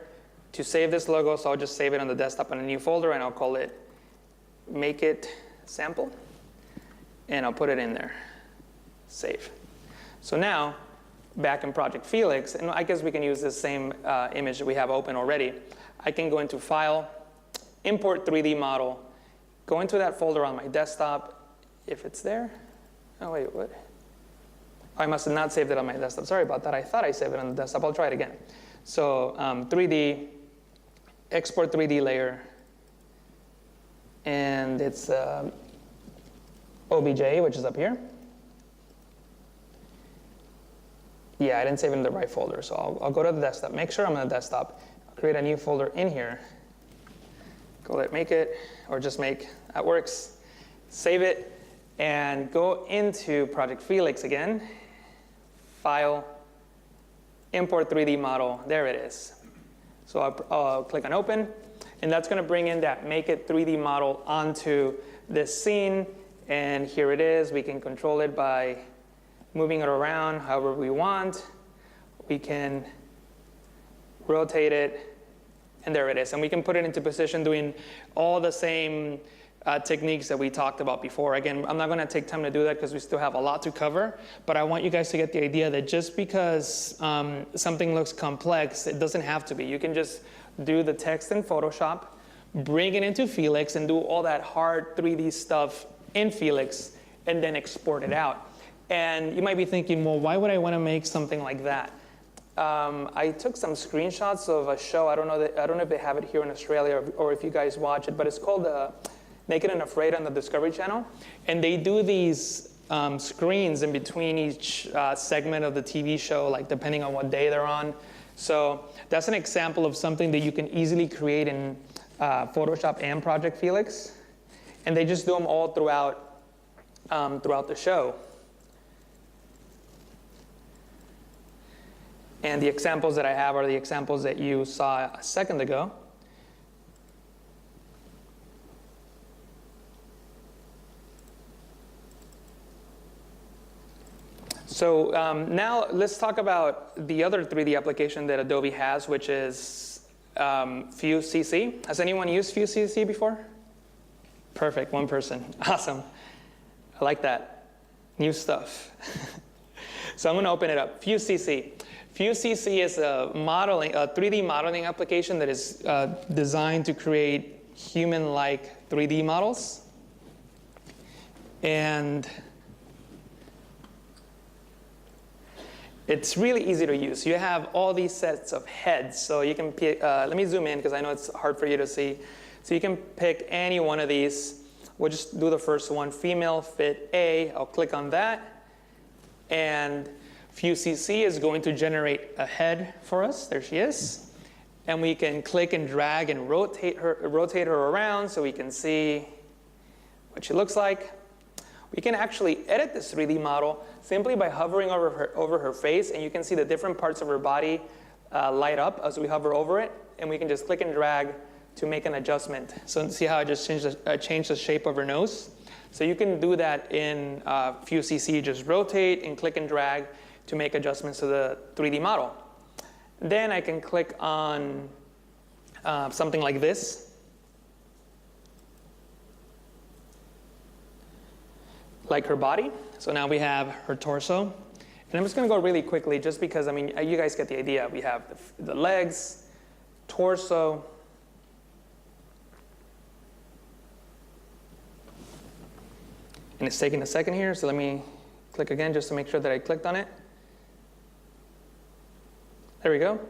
to save this logo, so I'll just save it on the desktop in a new folder, and I'll call it Make It Sample. And I'll put it in there. Save. So now, back in Project Felix, and I guess we can use this same image that we have open already. I can go into File, Import 3D Model, go into that folder on my desktop, if it's there. Oh, wait, what? I must have not saved it on my desktop. Sorry about that. I thought I saved it on the desktop. I'll try it again. So 3D, export 3D layer, and it's OBJ, which is up here. Yeah, I didn't save it in the right folder, so I'll go to the desktop. Make sure I'm on the desktop. I'll create a new folder in here. Call it Make It, or just Make. That works. Save it, and go into Project Felix again. File, Import 3D Model. There it is. So I'll click on Open, and that's going to bring in that Make It 3D model onto this scene. And here it is. We can control it by moving it around however we want. We can rotate it, and there it is. And we can put it into position doing all the same techniques that we talked about before. Again, I'm not going to take time to do that because we still have a lot to cover, but I want you guys to get the idea that just because something looks complex, it doesn't have to be. You can just do the text in Photoshop, bring it into Felix, and do all that hard 3D stuff in Felix, and then export it out. And you might be thinking, well, why would I want to make something like that? I took some screenshots of a show. I don't know if they have it here in Australia or if you guys watch it, but it's called Naked and Afraid on the Discovery Channel. And they do these screens in between each segment of the TV show, like depending on what day they're on. So that's an example of something that you can easily create in Photoshop and Project Felix. And they just do them all throughout the show. And the examples that I have are the examples that you saw a second ago. So now let's talk about the other 3D application that Adobe has, which is Fuse CC. Has anyone used Fuse CC before? Perfect, one person. Awesome. I like that. New stuff. So I'm going to open it up. Fuse CC. Fuse CC is a 3D modeling application that is designed to create human-like 3D models. And it's really easy to use. You have all these sets of heads. So you can pick, let me zoom in because I know it's hard for you to see. So you can pick any one of these. We'll just do the first one, female fit A. I'll click on that. And FuseCC is going to generate a head for us. There she is. And we can click and drag and rotate her around so we can see what she looks like. We can actually edit this 3D model simply by hovering over her face, and you can see the different parts of her body light up as we hover over it, and we can just click and drag to make an adjustment. So see how I just changed the shape of her nose? So you can do that in FuseCC, just rotate and click and drag to make adjustments to the 3D model. Then I can click on something like this. Like her body. So now we have her torso. And I'm just going to go really quickly just because, I mean, you guys get the idea. We have the legs, torso. And it's taking a second here, so let me click again just to make sure that I clicked on it. There we go.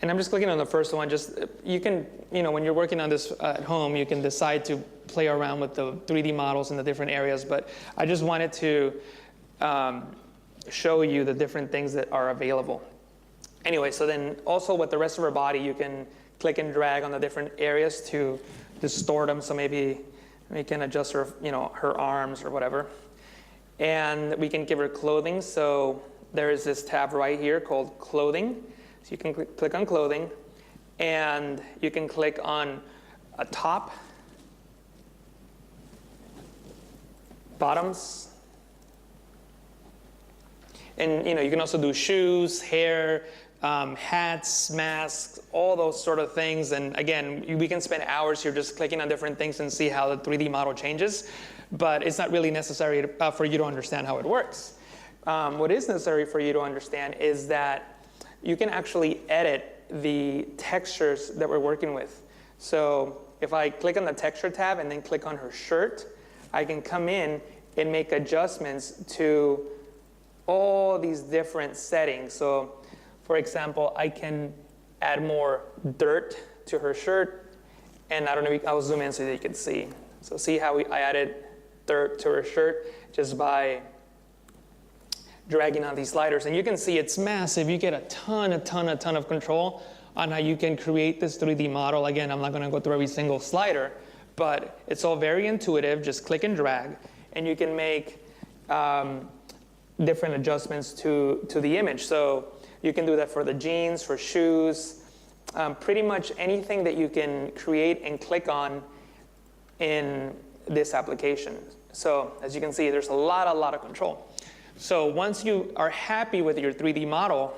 And I'm just clicking on the first one. Just you can, when you're working on this at home, you can decide to play around with the 3D models in the different areas. But I just wanted to show you the different things that are available. Anyway, so then also with the rest of her body, you can click and drag on the different areas to distort them. So maybe we can adjust her, her arms or whatever. And we can give her clothing. So there is this tab right here called Clothing. So you can click on Clothing, and you can click on a top, bottoms, and you can also do shoes, hair, hats, masks, all those sort of things. And again, we can spend hours here just clicking on different things and see how the 3D model changes, but it's not really necessary for you to understand how it works. What is necessary for you to understand is that you can actually edit the textures that we're working with. So if I click on the texture tab and then click on her shirt, I can come in and make adjustments to all these different settings. So for example, I can add more dirt to her shirt, and I don't know, I'll zoom in so that you can see. So see how I added dirt to her shirt just by dragging on these sliders. And you can see it's massive. You get a ton of control on how you can create this 3D model. Again, I'm not gonna go through every single slider, but it's all very intuitive. Just click and drag, and you can make different adjustments to the image. So you can do that for the jeans, for shoes, pretty much anything that you can create and click on in this application. So as you can see, there's a lot of control. So once you are happy with your 3D model,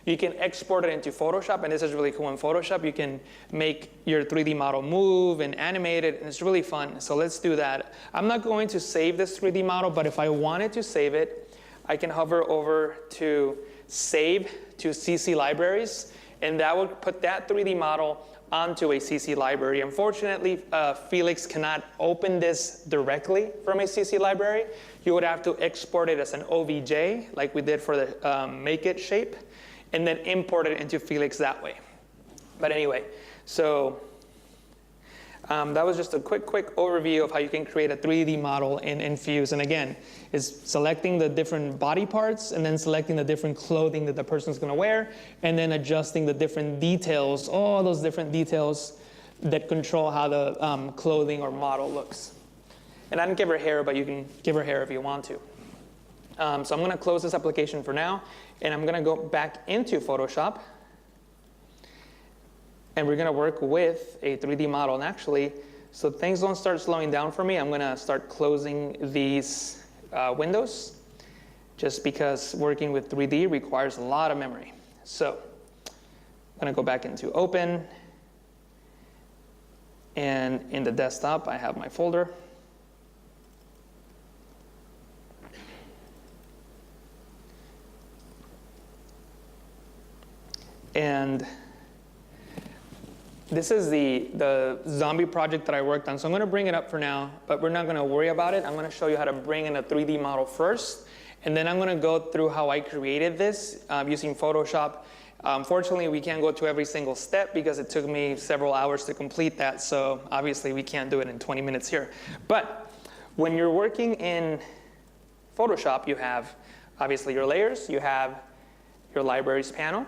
you can export it into Photoshop, and this is really cool in Photoshop. You can make your 3D model move and animate it, and it's really fun. So let's do that. I'm not going to save this 3D model, but if I wanted to save it, I can hover over to Save to CC Libraries, and that will put that 3D model onto a CC library. Unfortunately, Felix cannot open this directly from a CC library. You would have to export it as an OBJ, like we did for the Make It shape, and then import it into Felix that way. But anyway, so that was just a quick overview of how you can create a 3D model in Fuse. And again, is selecting the different body parts and then selecting the different clothing that the person's gonna wear, and then adjusting the different details, all those different details that control how the clothing or model looks. And I didn't give her hair, but you can give her hair if you want to. So I'm gonna close this application for now, and I'm gonna go back into Photoshop, and we're gonna work with a 3D model. And actually, so things don't start slowing down for me, I'm gonna start closing these windows, just because working with 3D requires a lot of memory. So I'm gonna go back into Open, and in the desktop, I have my folder. And this is the zombie project that I worked on. So I'm gonna bring it up for now, but we're not gonna worry about it. I'm gonna show you how to bring in a 3D model first, And then I'm going to go through how I created this using Photoshop. Unfortunately, we can't go to every single step because it took me several hours to complete that. So obviously, we can't do it in 20 minutes here. But when you're working in Photoshop, you have obviously your layers. You have your libraries panel.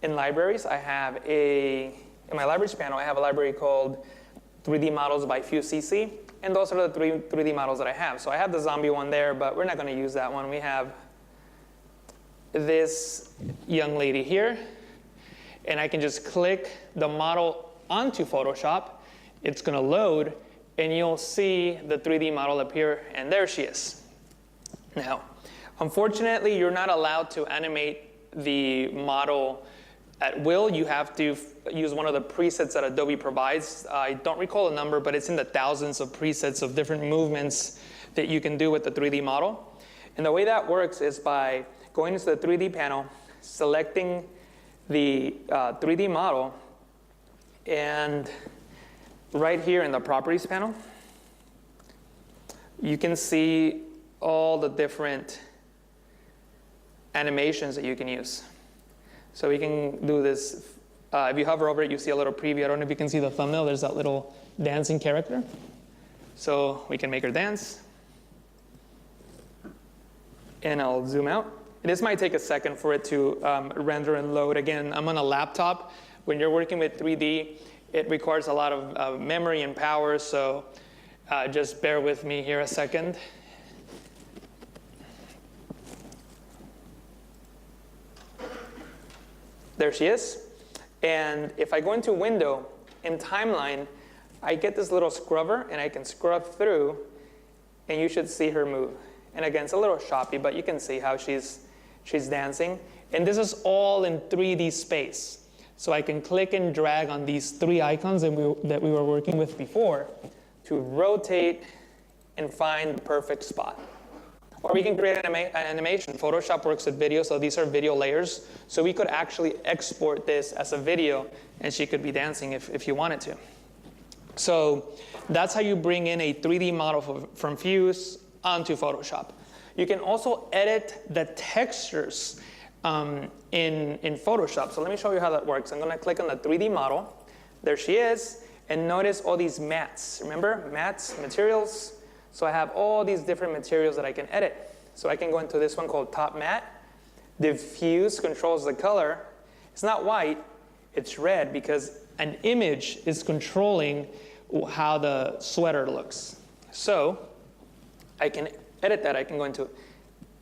In libraries, in my libraries panel, I have a library called 3D Models by FuseCC. And those are the 3D models that I have. So I have the zombie one there, but we're not going to use that one. We have this young lady here. And I can just click the model onto Photoshop. It's going to load, and you'll see the 3D model appear, and there she is. Now, unfortunately, you're not allowed to animate the model at will. You have to use one of the presets that Adobe provides. I don't recall the number, but it's in the thousands of presets of different movements that you can do with the 3D model. And the way that works is by going into the 3D panel, selecting the 3D model, and right here in the properties panel, you can see all the different animations that you can use. So we can do this. If you hover over it, you see a little preview. I don't know if you can see the thumbnail. There's that little dancing character. So we can make her dance. And I'll zoom out. This might take a second for it to render and load. Again, I'm on a laptop. When you're working with 3D, it requires a lot of memory and power. So just bear with me here a second. There she is. And if I go into Window, in Timeline, I get this little scrubber, and I can scrub through, and you should see her move. And again, it's a little choppy, but you can see how she's dancing. And this is all in 3D space. So I can click and drag on these three icons that we were working with before to rotate and find the perfect spot. Or we can create an animation. Photoshop works with video, so these are video layers. So we could actually export this as a video, and she could be dancing if you wanted to. So that's how you bring in a 3D model from Fuse onto Photoshop. You can also edit the textures in Photoshop. So let me show you how that works. I'm going to click on the 3D model. There she is. And notice all these mats. Remember, mats, materials. So I have all these different materials that I can edit. So I can go into this one called Top Matte. Diffuse controls the color. It's not white, it's red, because an image is controlling how the sweater looks. So I can edit that. I can go into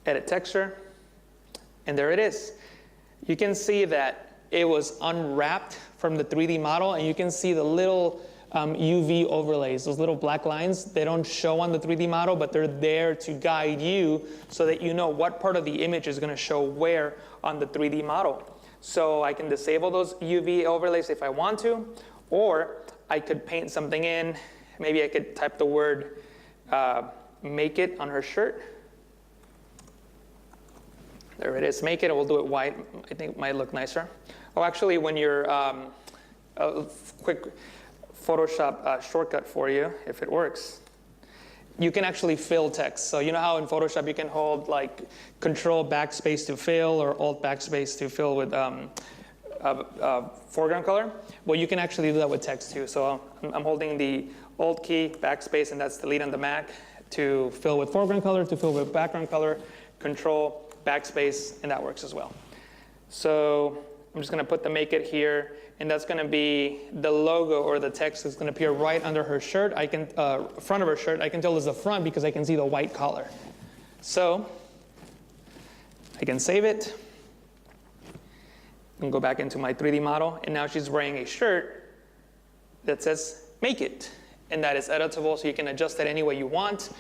Edit Texture, and there it is. You can see that it was unwrapped from the 3D model, and you can see the little UV overlays, those little black lines. They don't show on the 3D model, but they're there to guide you so that you know what part of the image is going to show where on the 3D model. So I can disable those UV overlays if I want to, or I could paint something in. Maybe I could type the word make it on her shirt. There it is, make it. We'll do it white. I think it might look nicer. Oh, actually, when you're, a quick Photoshop shortcut for you, if it works. You can actually fill text. So you know how in Photoshop you can hold like Control backspace to fill or Alt backspace to fill with foreground color? Well, you can actually do that with text too. So I'm holding the Alt key, backspace, and that's delete on the Mac to fill with foreground color, to fill with background color, Control, backspace, and that works as well. So I'm just going to put the make it here, and that's going to be the logo or the text is going to appear right under her shirt. I can front of her shirt. I can tell it's the front because I can see the white collar. So I can save it and go back into my 3D model, and now she's wearing a shirt that says make it, and that is editable, so you can adjust it any way you want.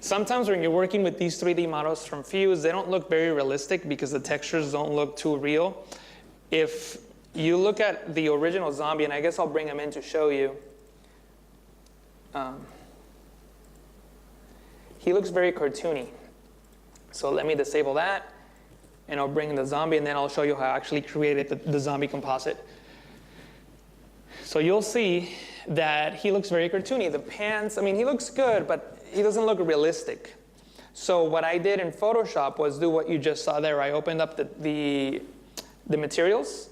Sometimes when you're working with these 3D models from Fuse, they don't look very realistic because the textures don't look too real. If you look at the original zombie, and I guess I'll bring him in to show you, he looks very cartoony. So let me disable that, and I'll bring in the zombie, and then I'll show you how I actually created the zombie composite. So you'll see that he looks very cartoony. The pants, I mean, he looks good, but he doesn't look realistic. So what I did in Photoshop was do what you just saw there. I opened up the materials,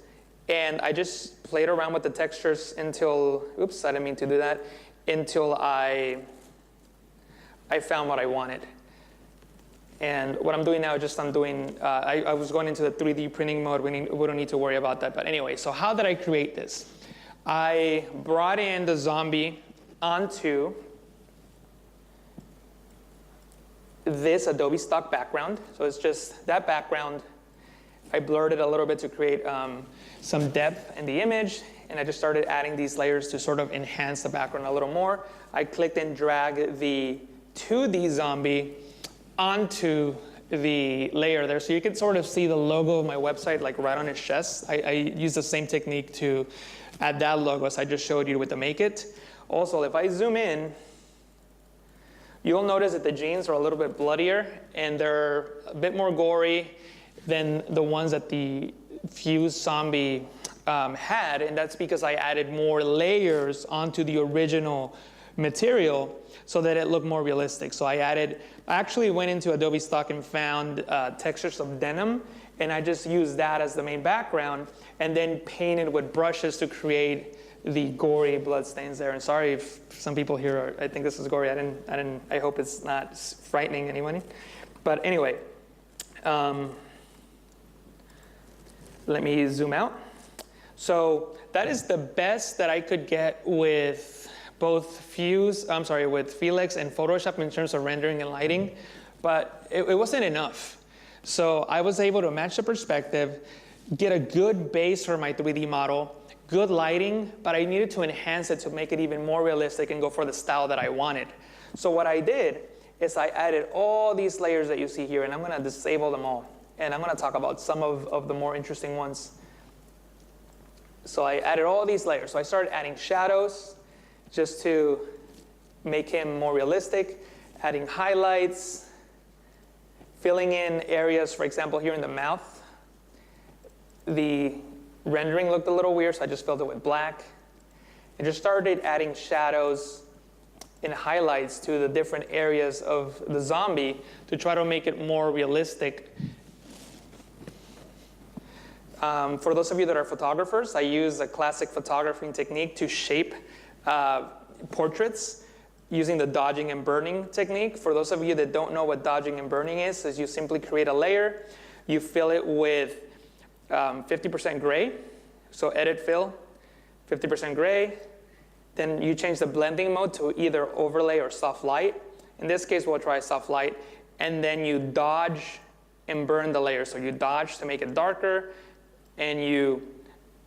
and I just played around with the textures until, oops, I didn't mean to do that, until I found what I wanted. And what I'm doing now is just I was going into the 3D printing mode. We don't need to worry about that. But anyway, so how did I create this? I brought in the zombie onto this Adobe Stock background. So it's just that background. I blurred it a little bit to create some depth in the image. And I just started adding these layers to sort of enhance the background a little more. I clicked and dragged the 2D zombie onto the layer there. So you can sort of see the logo of my website like right on its chest. I use the same technique to add that logo as I just showed you with the Make It. Also, if I zoom in, you'll notice that the jeans are a little bit bloodier and they're a bit more gory than the ones that the Fuse zombie had. And that's because I added more layers onto the original material so that it looked more realistic. So I actually went into Adobe Stock and found textures of denim, and I just used that as the main background, and then painted with brushes to create the gory blood stains there. And sorry if some people here I think this is gory. I hope it's not frightening anyone. But anyway, let me zoom out. So that is the best that I could get with both with Felix and Photoshop in terms of rendering and lighting, but it wasn't enough. So I was able to match the perspective, get a good base for my 3D model, good lighting, but I needed to enhance it to make it even more realistic and go for the style that I wanted. So what I did is I added all these layers that you see here, and I'm gonna disable them all. And I'm gonna talk about some of the more interesting ones. So I added all these layers. So I started adding shadows, just to make him more realistic, adding highlights, filling in areas, for example, here in the mouth. The rendering looked a little weird, so I just filled it with black. And just started adding shadows and highlights to the different areas of the zombie to try to make it more realistic. For those of you that are photographers, I use a classic photography technique to shape portraits using the dodging and burning technique. For those of you that don't know what dodging and burning is you simply create a layer, you fill it with 50% gray, so edit fill, 50% gray, then you change the blending mode to either overlay or soft light. In this case, we'll try soft light, and then you dodge and burn the layer. So you dodge to make it darker, and you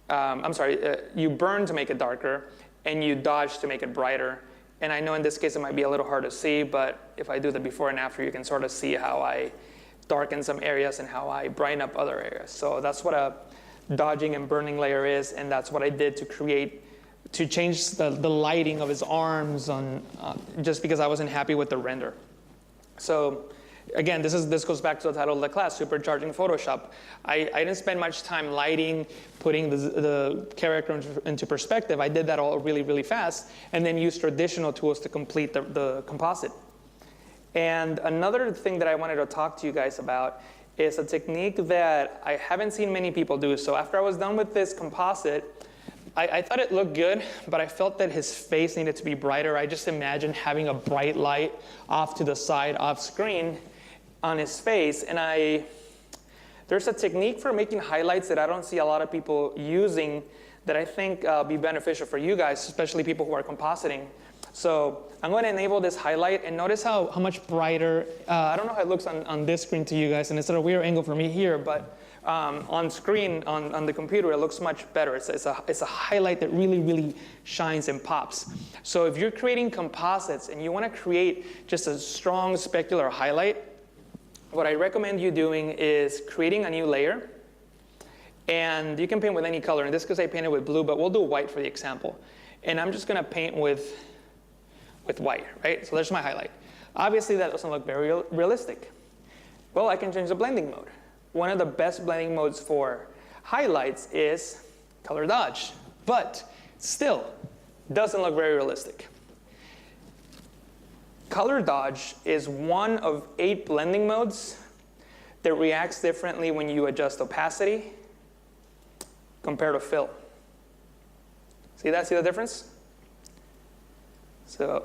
burn to make it darker, and you dodge to make it brighter. And I know in this case it might be a little hard to see, but if I do the before and after, you can sort of see how I darken some areas and how I brighten up other areas. So that's what a dodging and burning layer is, and that's what I did to change the lighting of his arms just because I wasn't happy with the render. So again, this goes back to the title of the class, Supercharging Photoshop. I didn't spend much time lighting, putting the character into perspective. I did that all really, really fast, and then used traditional tools to complete the composite. And another thing that I wanted to talk to you guys about is a technique that I haven't seen many people do. So after I was done with this composite, I thought it looked good, but I felt that his face needed to be brighter. I just imagined having a bright light off to the side, off screen, on his face. And there's a technique for making highlights that I don't see a lot of people using that I think be beneficial for you guys, especially people who are compositing. So I'm going to enable this highlight, and notice how much brighter, I don't know how it looks on this screen to you guys, and it's at a weird angle for me here, but on screen, on the computer, it looks much better. It's a highlight that really, really shines and pops. So if you're creating composites and you want to create just a strong specular highlight, what I recommend you doing is creating a new layer. And you can paint with any color. In this case, I painted with blue, but we'll do white for the example. And I'm just going to paint with white, right? So there's my highlight. Obviously, that doesn't look very realistic. Well, I can change the blending mode. One of the best blending modes for highlights is color dodge, but still doesn't look very realistic. color dodge is one of 8 blending modes that reacts differently when you adjust opacity compared to fill. See that? See the difference? So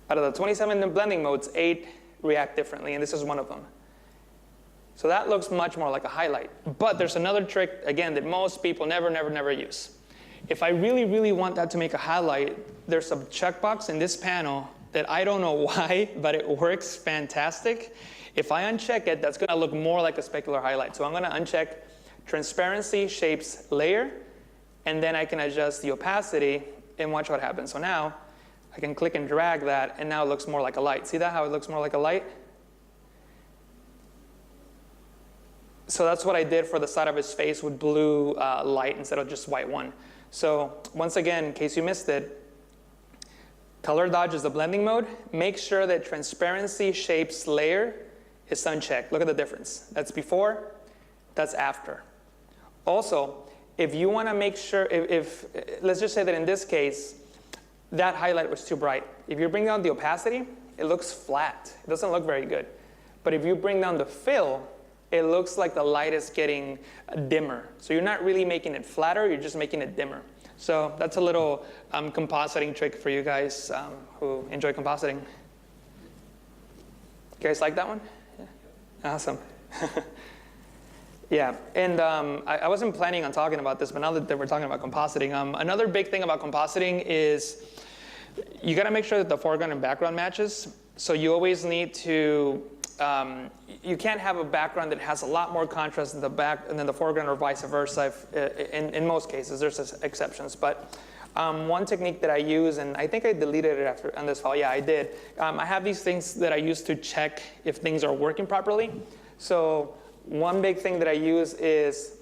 out of the 27 blending modes, 8 react differently, and this is one of them. So that looks much more like a highlight. But there's another trick, again, that most people never use. If I really want that to make a highlight, there's a checkbox in this panel that I don't know why, but it works fantastic. If I uncheck it, that's going to look more like a specular highlight. So I'm going to uncheck Transparency, Shapes, Layer, and then I can adjust the opacity and watch what happens. So now I can click and drag that, and now it looks more like a light. See that, how it looks more like a light? So that's what I did for the side of his face with blue light instead of just white one. So once again, in case you missed it, color dodge is the blending mode. Make sure that Transparency, Shapes, Layer is unchecked. Look at the difference. That's before, that's after. Also, if you want to make sure, let's just say that in this case, that highlight was too bright. If you bring down the opacity, it looks flat. It doesn't look very good. But if you bring down the fill, it looks like the light is getting dimmer. So you're not really making it flatter, you're just making it dimmer. So that's a little compositing trick for you guys who enjoy compositing. You guys like that one? Yeah. Awesome. Yeah, and I wasn't planning on talking about this, but now that we're talking about compositing, another big thing about compositing is you got to make sure that the foreground and background matches. So you always need to, you can't have a background that has a lot more contrast in the back and then the foreground, or vice versa. In most cases, there's exceptions, but one technique that I use, and I think I deleted it after on this file. Yeah, I did. I have these things that I use to check if things are working properly. So one big thing that I use is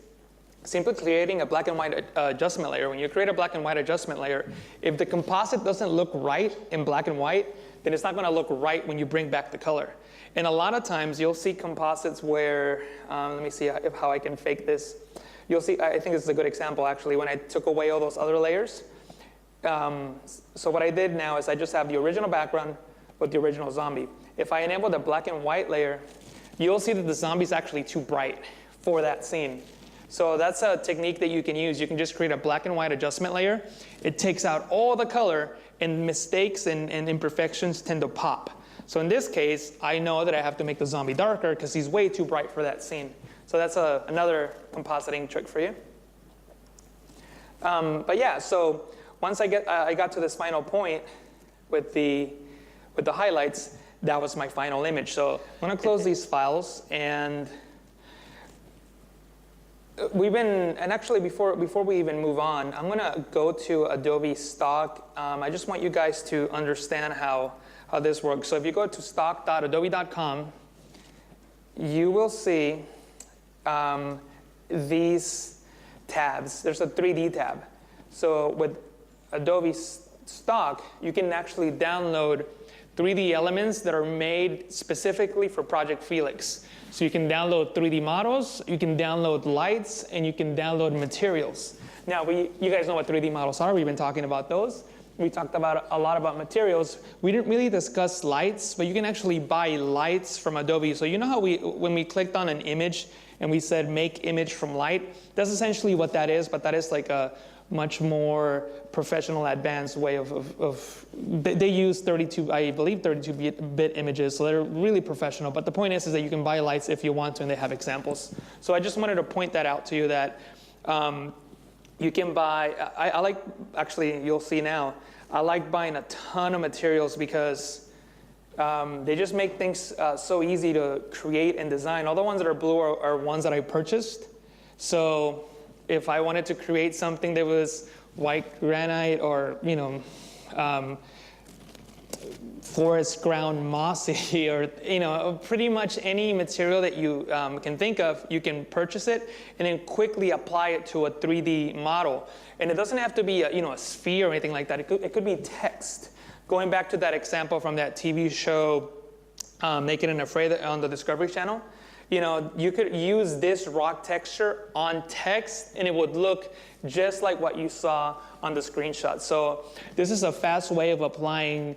simply creating a black and white adjustment layer. When you create a black and white adjustment layer, if the composite doesn't look right in black and white, then it's not going to look right when you bring back the color. And a lot of times you'll see composites where, let me see how I can fake this. You'll see, I think this is a good example actually, when I took away all those other layers. So what I did now is I just have the original background with the original zombie. If I enable the black and white layer, you'll see that the zombie's actually too bright for that scene. So that's a technique that you can use. You can just create a black and white adjustment layer. It takes out all the color, and mistakes and imperfections tend to pop. So in this case, I know that I have to make the zombie darker because he's way too bright for that scene. So that's another compositing trick for you. But yeah, so once I got to this final point with the highlights, that was my final image. So I'm going to close these files, and actually before we even move on, I'm going to go to Adobe Stock. I just want you guys to understand how this works. So if you go to stock.adobe.com, you will see these tabs. There's a 3D tab. So with Adobe Stock, you can actually download 3D elements that are made specifically for Project Felix. So you can download 3D models, you can download lights, and you can download materials. Now, you guys know what 3D models are. We've been talking about those. We talked about a lot about materials. We didn't really discuss lights, but you can actually buy lights from Adobe. So you know how when we clicked on an image and we said make image from light? That's essentially what that is, but that is like a much more professional, advanced way of they use 32, I believe 32-bit images, so they're really professional. But the point is that you can buy lights if you want to, and they have examples. So I just wanted to point that out to you, that you can buy, I like, actually you'll see now, I like buying a ton of materials because they just make things so easy to create and design. All the ones that are blue are ones that I purchased. So if I wanted to create something that was white granite or, forest ground mossy, or pretty much any material that you can think of, you can purchase it and then quickly apply it to a 3D model. And it doesn't have to be a sphere or anything like that. It could be text. Going back to that example from that TV show, Naked and Afraid on the Discovery Channel, you could use this rock texture on text and it would look just like what you saw on the screenshot. So this is a fast way of applying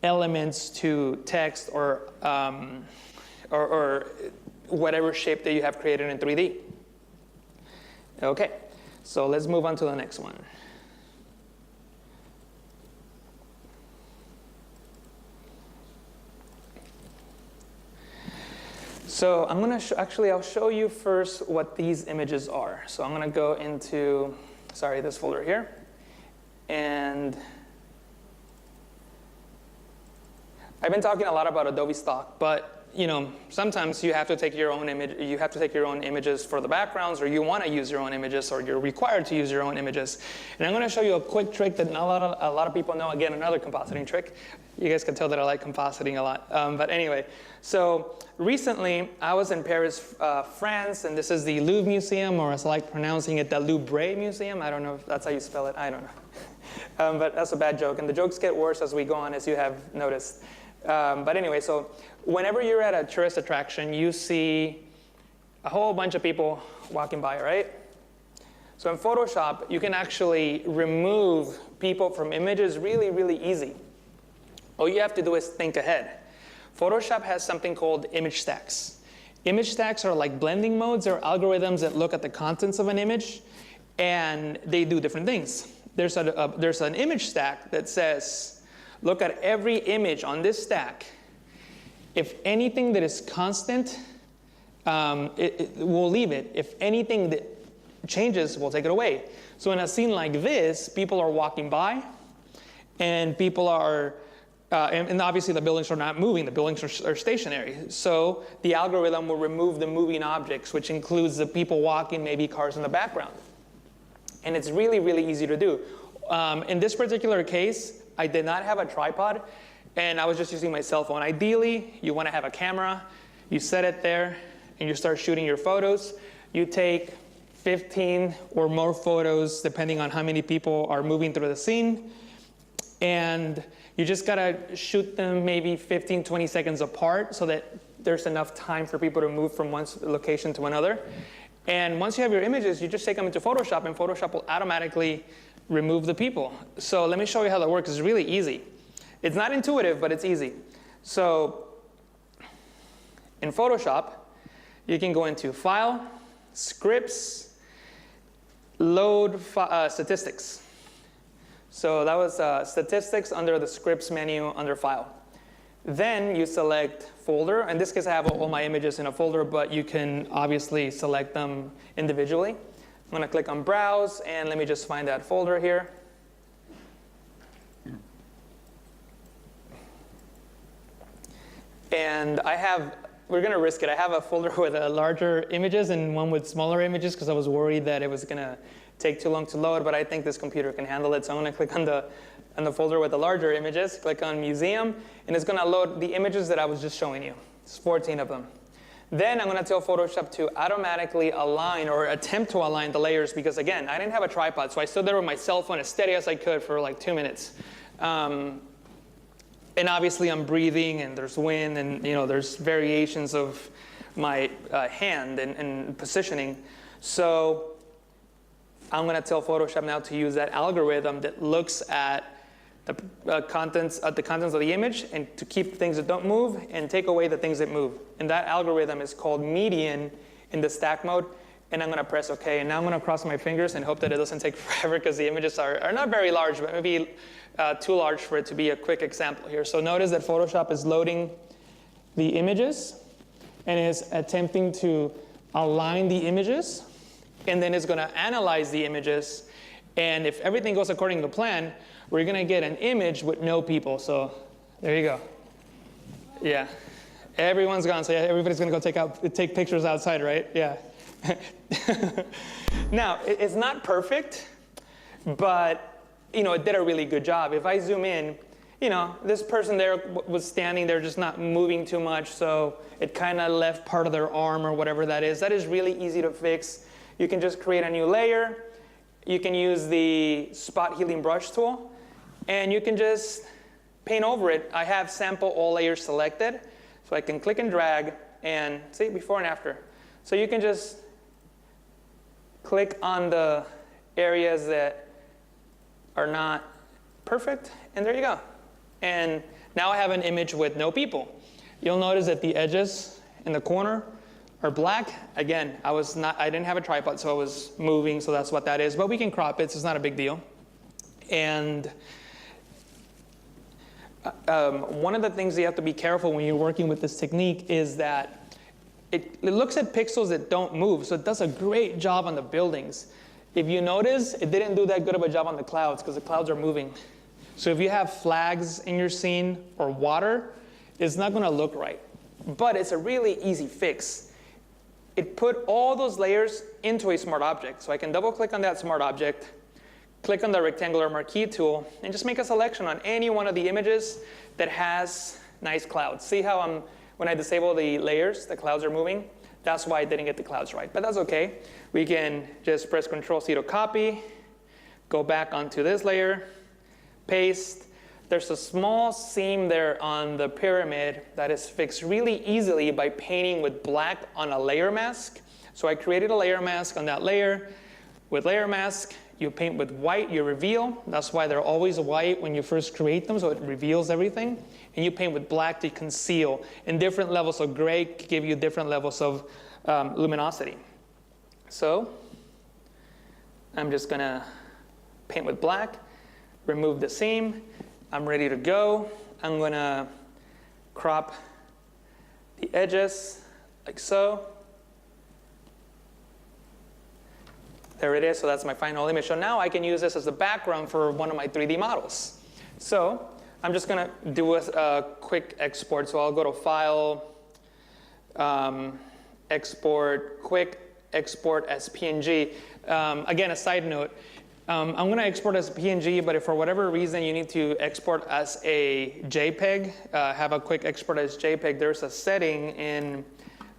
elements to text or whatever shape that you have created in 3D. Okay, so let's move on to the next one. So I'm going to I'll show you first what these images are. So I'm going to go into, this folder here. And I've been talking a lot about Adobe Stock, but sometimes you have to take your own image. You have to take your own images for the backgrounds, or you want to use your own images, or you're required to use your own images. And I'm going to show you a quick trick that not a lot of people know. Again, another compositing trick. You guys can tell that I like compositing a lot. But anyway, so recently I was in Paris, France, and this is the Louvre Museum, or as I like pronouncing it, the Louvre Museum. I don't know if that's how you spell it. I don't know. But that's a bad joke, and the jokes get worse as we go on, as you have noticed. But anyway, so whenever you're at a tourist attraction, you see a whole bunch of people walking by, right? So in Photoshop, you can actually remove people from images really, really easy. All you have to do is think ahead. Photoshop has something called image stacks. Image stacks are like blending modes or algorithms that look at the contents of an image, and they do different things. There's an image stack that says, look at every image on this stack. If anything that is constant, we'll leave it. If anything that changes, we'll take it away. So in a scene like this, people are walking by, and people are, and obviously the buildings are not moving, the buildings are stationary. So the algorithm will remove the moving objects, which includes the people walking, maybe cars in the background. And it's really, really easy to do. In this particular case, I did not have a tripod, and I was just using my cell phone. Ideally, you want to have a camera. You set it there, and you start shooting your photos. You take 15 or more photos, depending on how many people are moving through the scene. And you just got to shoot them maybe 15, 20 seconds apart so that there's enough time for people to move from one location to another. And once you have your images, you just take them into Photoshop, and Photoshop will automatically remove the people. So let me show you how that works. It's really easy. It's not intuitive, but it's easy. So in Photoshop, you can go into File, Scripts, Load Statistics. So that was Statistics under the Scripts menu under File. Then you select Folder. In this case, I have all my images in a folder, but you can obviously select them individually. I'm going to click on Browse, and let me just find that folder here. And we're going to risk it. I have a folder with larger images and one with smaller images because I was worried that it was going to take too long to load, but I think this computer can handle it. So I'm going to click on the folder with the larger images, click on Museum, and it's going to load the images that I was just showing you. It's 14 of them. Then I'm going to tell Photoshop to automatically align or attempt to align the layers because, again, I didn't have a tripod, so I stood there with my cell phone as steady as I could for like 2 minutes. And obviously I'm breathing, and there's wind, and there's variations of my hand and positioning. So I'm going to tell Photoshop now to use that algorithm that looks at the contents of the image and to keep things that don't move and take away the things that move. And that algorithm is called median in the stack mode. And I'm going to press OK. And now I'm going to cross my fingers and hope that it doesn't take forever because the images are not very large, but maybe too large for it to be a quick example here. So notice that Photoshop is loading the images and is attempting to align the images. And then it's going to analyze the images. And if everything goes according to plan, we're going to get an image with no people. So there you go. Yeah. Everyone's gone. So yeah, everybody's going to go take pictures outside, right? Yeah. Now, it's not perfect, but it did a really good job. If I zoom in, this person there was standing there just not moving too much, so it kind of left part of their arm or whatever that is. That is really easy to fix. You can just create a new layer. You can use the spot healing brush tool, and you can just paint over it. I have sample all layers selected, so I can click and drag and see before and after. So you can just click on the areas that are not perfect, and there you go. And Now I have an image with no people. You'll notice that the edges in the corner are black. Again, I didn't have a tripod, so I was moving, so that's what that is. But we can crop it, so it's not a big deal. And one of the things you have to be careful when you're working with this technique is that it looks at pixels that don't move, so it does a great job on the buildings. If you notice, it didn't do that good of a job on the clouds because the clouds are moving. So if you have flags in your scene or water, it's not going to look right. But it's a really easy fix. It put all those layers into a smart object. So I can double click on that smart object, click on the rectangular marquee tool, and just make a selection on any one of the images that has nice clouds. See how when I disable the layers, the clouds are moving? That's why I didn't get the clouds right, but that's okay. We can just press Control-C to copy, go back onto this layer, paste. There's a small seam there on the pyramid that is fixed really easily by painting with black on a layer mask. So I created a layer mask on that layer. With layer mask, you paint with white, you reveal. That's why they're always white when you first create them, so it reveals everything. And you paint with black to conceal. And different levels of gray give you different levels of luminosity. So I'm just gonna paint with black, remove the seam. I'm ready to go. I'm gonna crop the edges like so. There it is, so that's my final image. So now I can use this as the background for one of my 3D models. So I'm just gonna do a quick export. So I'll go to File, Export, Quick Export as PNG. Again, a side note, I'm gonna export as PNG, but if for whatever reason you need to export as a JPEG, have a quick export as JPEG, there's a setting in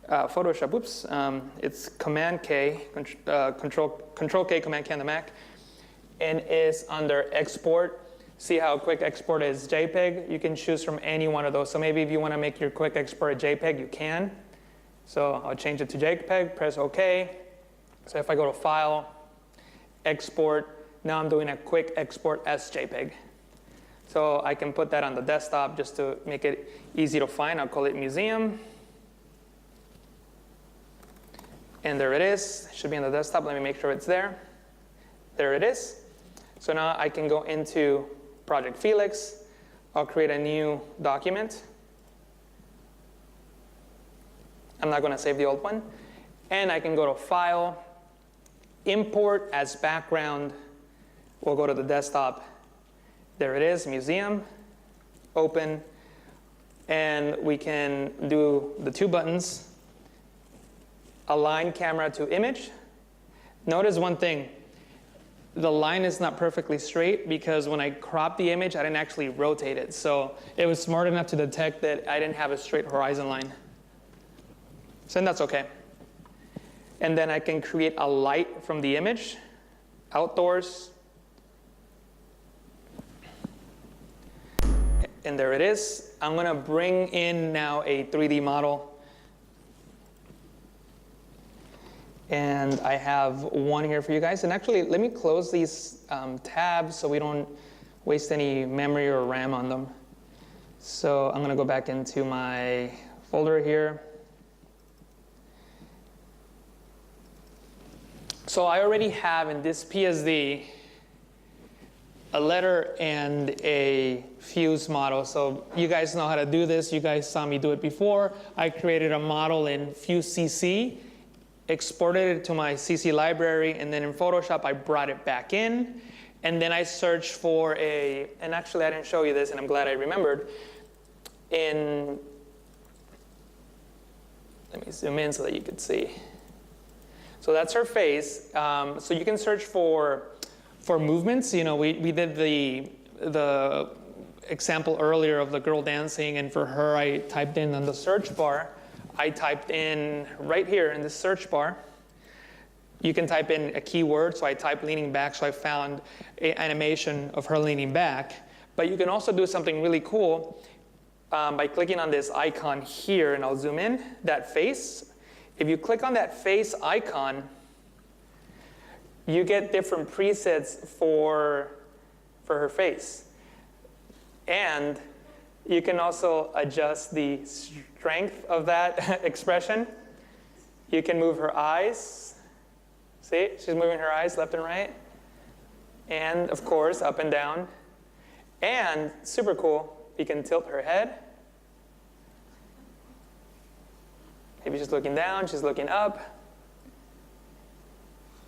Photoshop, it's Command K, Control K, Command K on the Mac, and it's under Export. See how quick export is JPEG? You can choose from any one of those. So maybe if you want to make your quick export a JPEG, you can. So I'll change it to JPEG, press OK. So if I go to File, Export, now I'm doing a quick export as JPEG. So I can put that on the desktop just to make it easy to find. I'll call it Museum. And there it is. It should be on the desktop. Let me make sure it's there. There it is. So now I can go into Project Felix. I'll create a new document. I'm not going to save the old one. And I can go to File, Import as Background. We'll go to the desktop. There it is, Museum. Open. And we can do the two buttons. Align camera to image. Notice one thing. The line is not perfectly straight because when I cropped the image, I didn't actually rotate it. So it was smart enough to detect that I didn't have a straight horizon line. So that's okay. And then I can create a light from the image. Outdoors. And there it is. I'm going to bring in now a 3D model. And I have one here for you guys. And actually, let me close these tabs so we don't waste any memory or RAM on them. So I'm going to go back into my folder here. So I already have in this PSD a letter and a fuse model. So you guys know how to do this. You guys saw me do it before. I created a model in Fuse CC, exported it to my CC library, and then in Photoshop I brought it back in. And then I searched for and actually I didn't show you this, and I'm glad I remembered. Let me zoom in so that you could see. So that's her face. So you can search for movements. You know, we did the example earlier of the girl dancing, and for her I typed in on the search bar. I typed in right here in this search bar. You can type in a keyword, so I typed leaning back, so I found an animation of her leaning back. But you can also do something really cool by clicking on this icon here, and I'll zoom in, that face. If you click on that face icon, you get different presets for her face. And You can also adjust the strength of that expression. You can move her eyes. See, she's moving her eyes left and right. And of course, up and down. And super cool, you can tilt her head. Maybe she's looking down, she's looking up.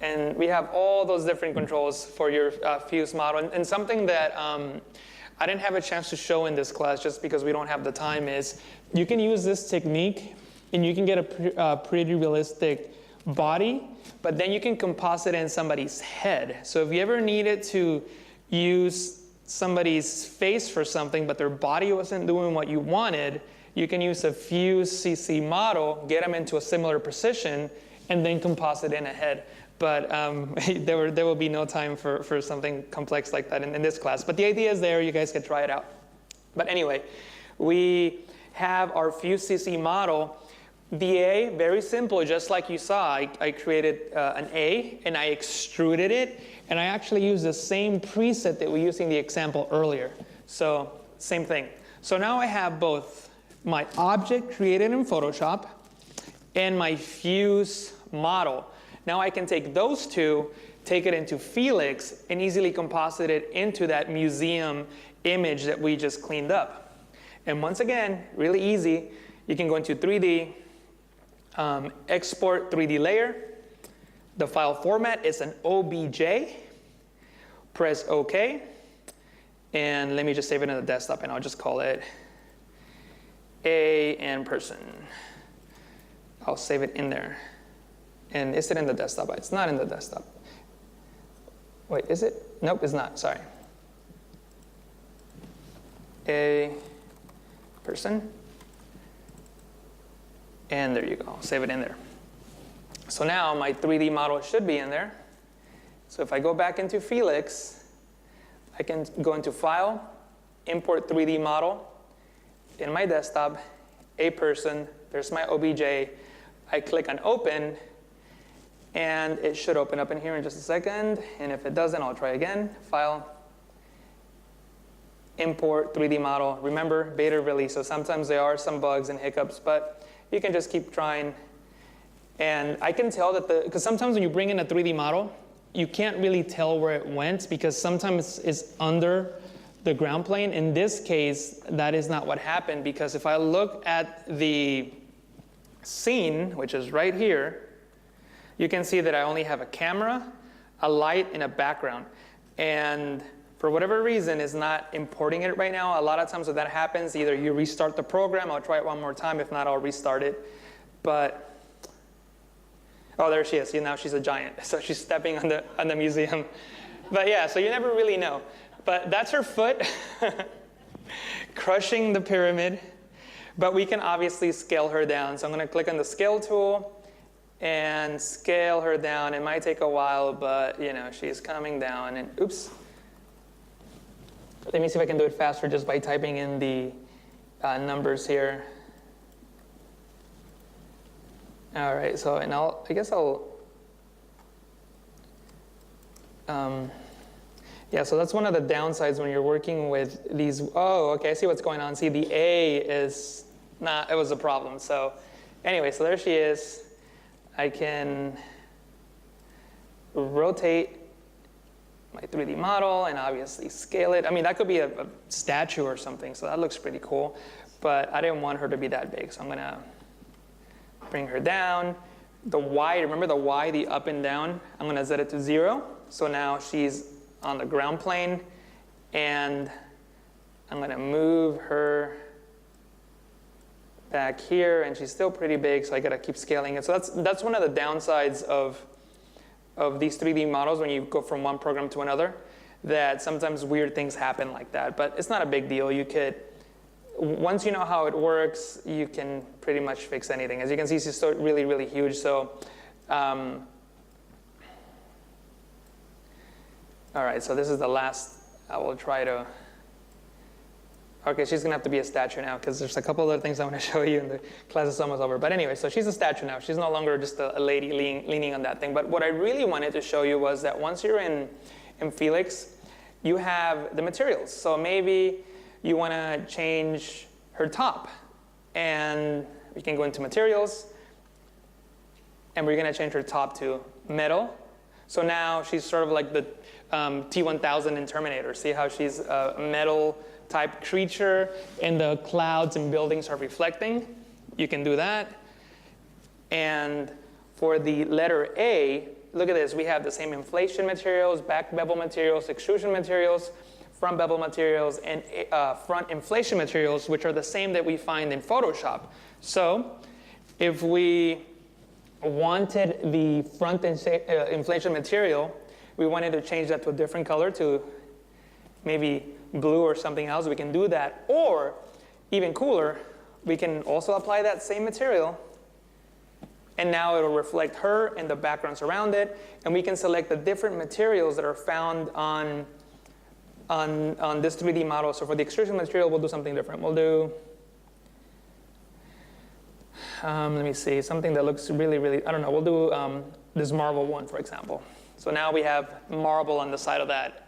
And we have all those different controls for your fuse model. And something that I didn't have a chance to show in this class just because we don't have the time is you can use this technique and you can get a pretty realistic body, but then you can composite in somebody's head. So if you ever needed to use somebody's face for something, but their body wasn't doing what you wanted, you can use a fuse CC model, get them into a similar position, and then composite in a head. But there will be no time for something complex like that in this class. But the idea is there, you guys can try it out. But anyway, we have our fuse CC model. The A, very simple, just like you saw. I created an A, and I extruded it, and I actually used the same preset that we used in the example earlier. So same thing. So now I have both my object created in Photoshop and my fuse model. Now I can take those two, take it into Felix, and easily composite it into that museum image that we just cleaned up. And once again, really easy. You can go into 3D, export 3D layer. The file format is an OBJ. Press OK. And let me just save it in the desktop, and I'll just call it A and person. I'll save it in there. And is it in the desktop? It's not in the desktop. Wait, is it? Nope, it's not. Sorry. A person. And there you go. Save it in there. So now my 3D model should be in there. So if I go back into Felix, I can go into File, Import 3D Model. In my desktop, a person. There's my OBJ. I click on Open. And it should open up in here in just a second. And if it doesn't, I'll try again. File, import 3D model. Remember, beta release, so sometimes there are some bugs and hiccups, but you can just keep trying. And I can tell that because sometimes when you bring in a 3D model, you can't really tell where it went because sometimes it's under the ground plane. In this case, that is not what happened, because if I look at the scene, which is right here, you can see that I only have a camera, a light, and a background. And for whatever reason, it's not importing it right now. A lot of times when that happens, either you restart the program, I'll try it one more time. If not, I'll restart it. But, oh, there she is. See, now she's a giant. So she's stepping on the museum. But yeah, so you never really know. But that's her foot, crushing the pyramid. But we can obviously scale her down. So I'm going to click on the scale tool and scale her down. It might take a while, but you know, she's coming down. And oops. Let me see if I can do it faster just by typing in the numbers here. All right, so and I guess I'll. Yeah, so that's one of the downsides when you're working with these. Oh, okay, I see what's going on. See, the A is not. It was a problem. So, anyway, so there she is. I can rotate my 3D model and obviously scale it. I mean, that could be a statue or something, so that looks pretty cool. But I didn't want her to be that big, so I'm going to bring her down. The Y, remember the Y, the up and down? I'm going to set it to 0. So now she's on the ground plane, and I'm going to move her back here, and she's still pretty big, so I got to keep scaling it. So that's one of the downsides of these 3D models when you go from one program to another, that sometimes weird things happen like that. But it's not a big deal. You could, once you know how it works, you can pretty much fix anything. As you can see, she's still really, really huge. So, all right, so this is the last. I will try to. Okay, she's going to have to be a statue now because there's a couple other things I want to show you and the class is almost over. But anyway, so she's a statue now. She's no longer just a lady leaning on that thing. But what I really wanted to show you was that once you're in Felix, you have the materials. So maybe you want to change her top. And we can go into materials, and we're going to change her top to metal. So now she's sort of like the T-1000 in Terminator. See how she's a metal type creature, and the clouds and buildings are reflecting? You can do that. And for the letter A, look at this. We have the same inflation materials, back bevel materials, extrusion materials, front bevel materials, and front inflation materials, which are the same that we find in Photoshop. So if we wanted the front inflation material, we wanted to change that to a different color, to maybe blue or something else, we can do that. Or even cooler, we can also apply that same material, and now it'll reflect her and the backgrounds around it, and we can select the different materials that are found on this 3D model. So for the extrusion material, we'll do something different. We'll do, let me see, something that looks really, really, I don't know, we'll do this marble one, for example. So now we have marble on the side of that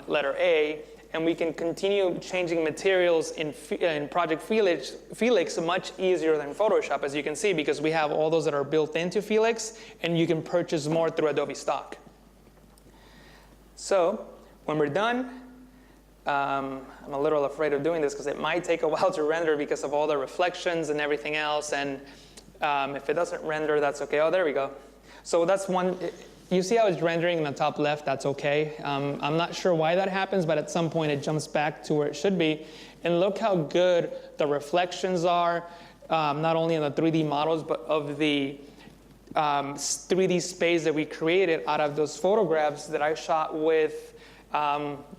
letter A, and we can continue changing materials in Project Felix much easier than Photoshop, as you can see, because we have all those that are built into Felix, and you can purchase more through Adobe Stock. So when we're done, I'm a little afraid of doing this because it might take a while to render because of all the reflections and everything else, and if it doesn't render, that's okay. Oh, there we go. So that's one. You see how it's rendering in the top left? That's okay. I'm not sure why that happens, but at some point it jumps back to where it should be. And look how good the reflections are, not only in the 3D models, but of the 3D space that we created out of those photographs that I shot with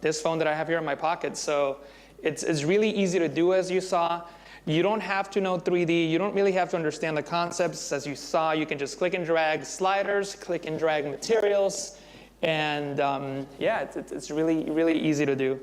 this phone that I have here in my pocket. So it's really easy to do, as you saw. You don't have to know 3D. You don't really have to understand the concepts. As you saw, you can just click and drag sliders, click and drag materials. And yeah, it's really, really easy to do.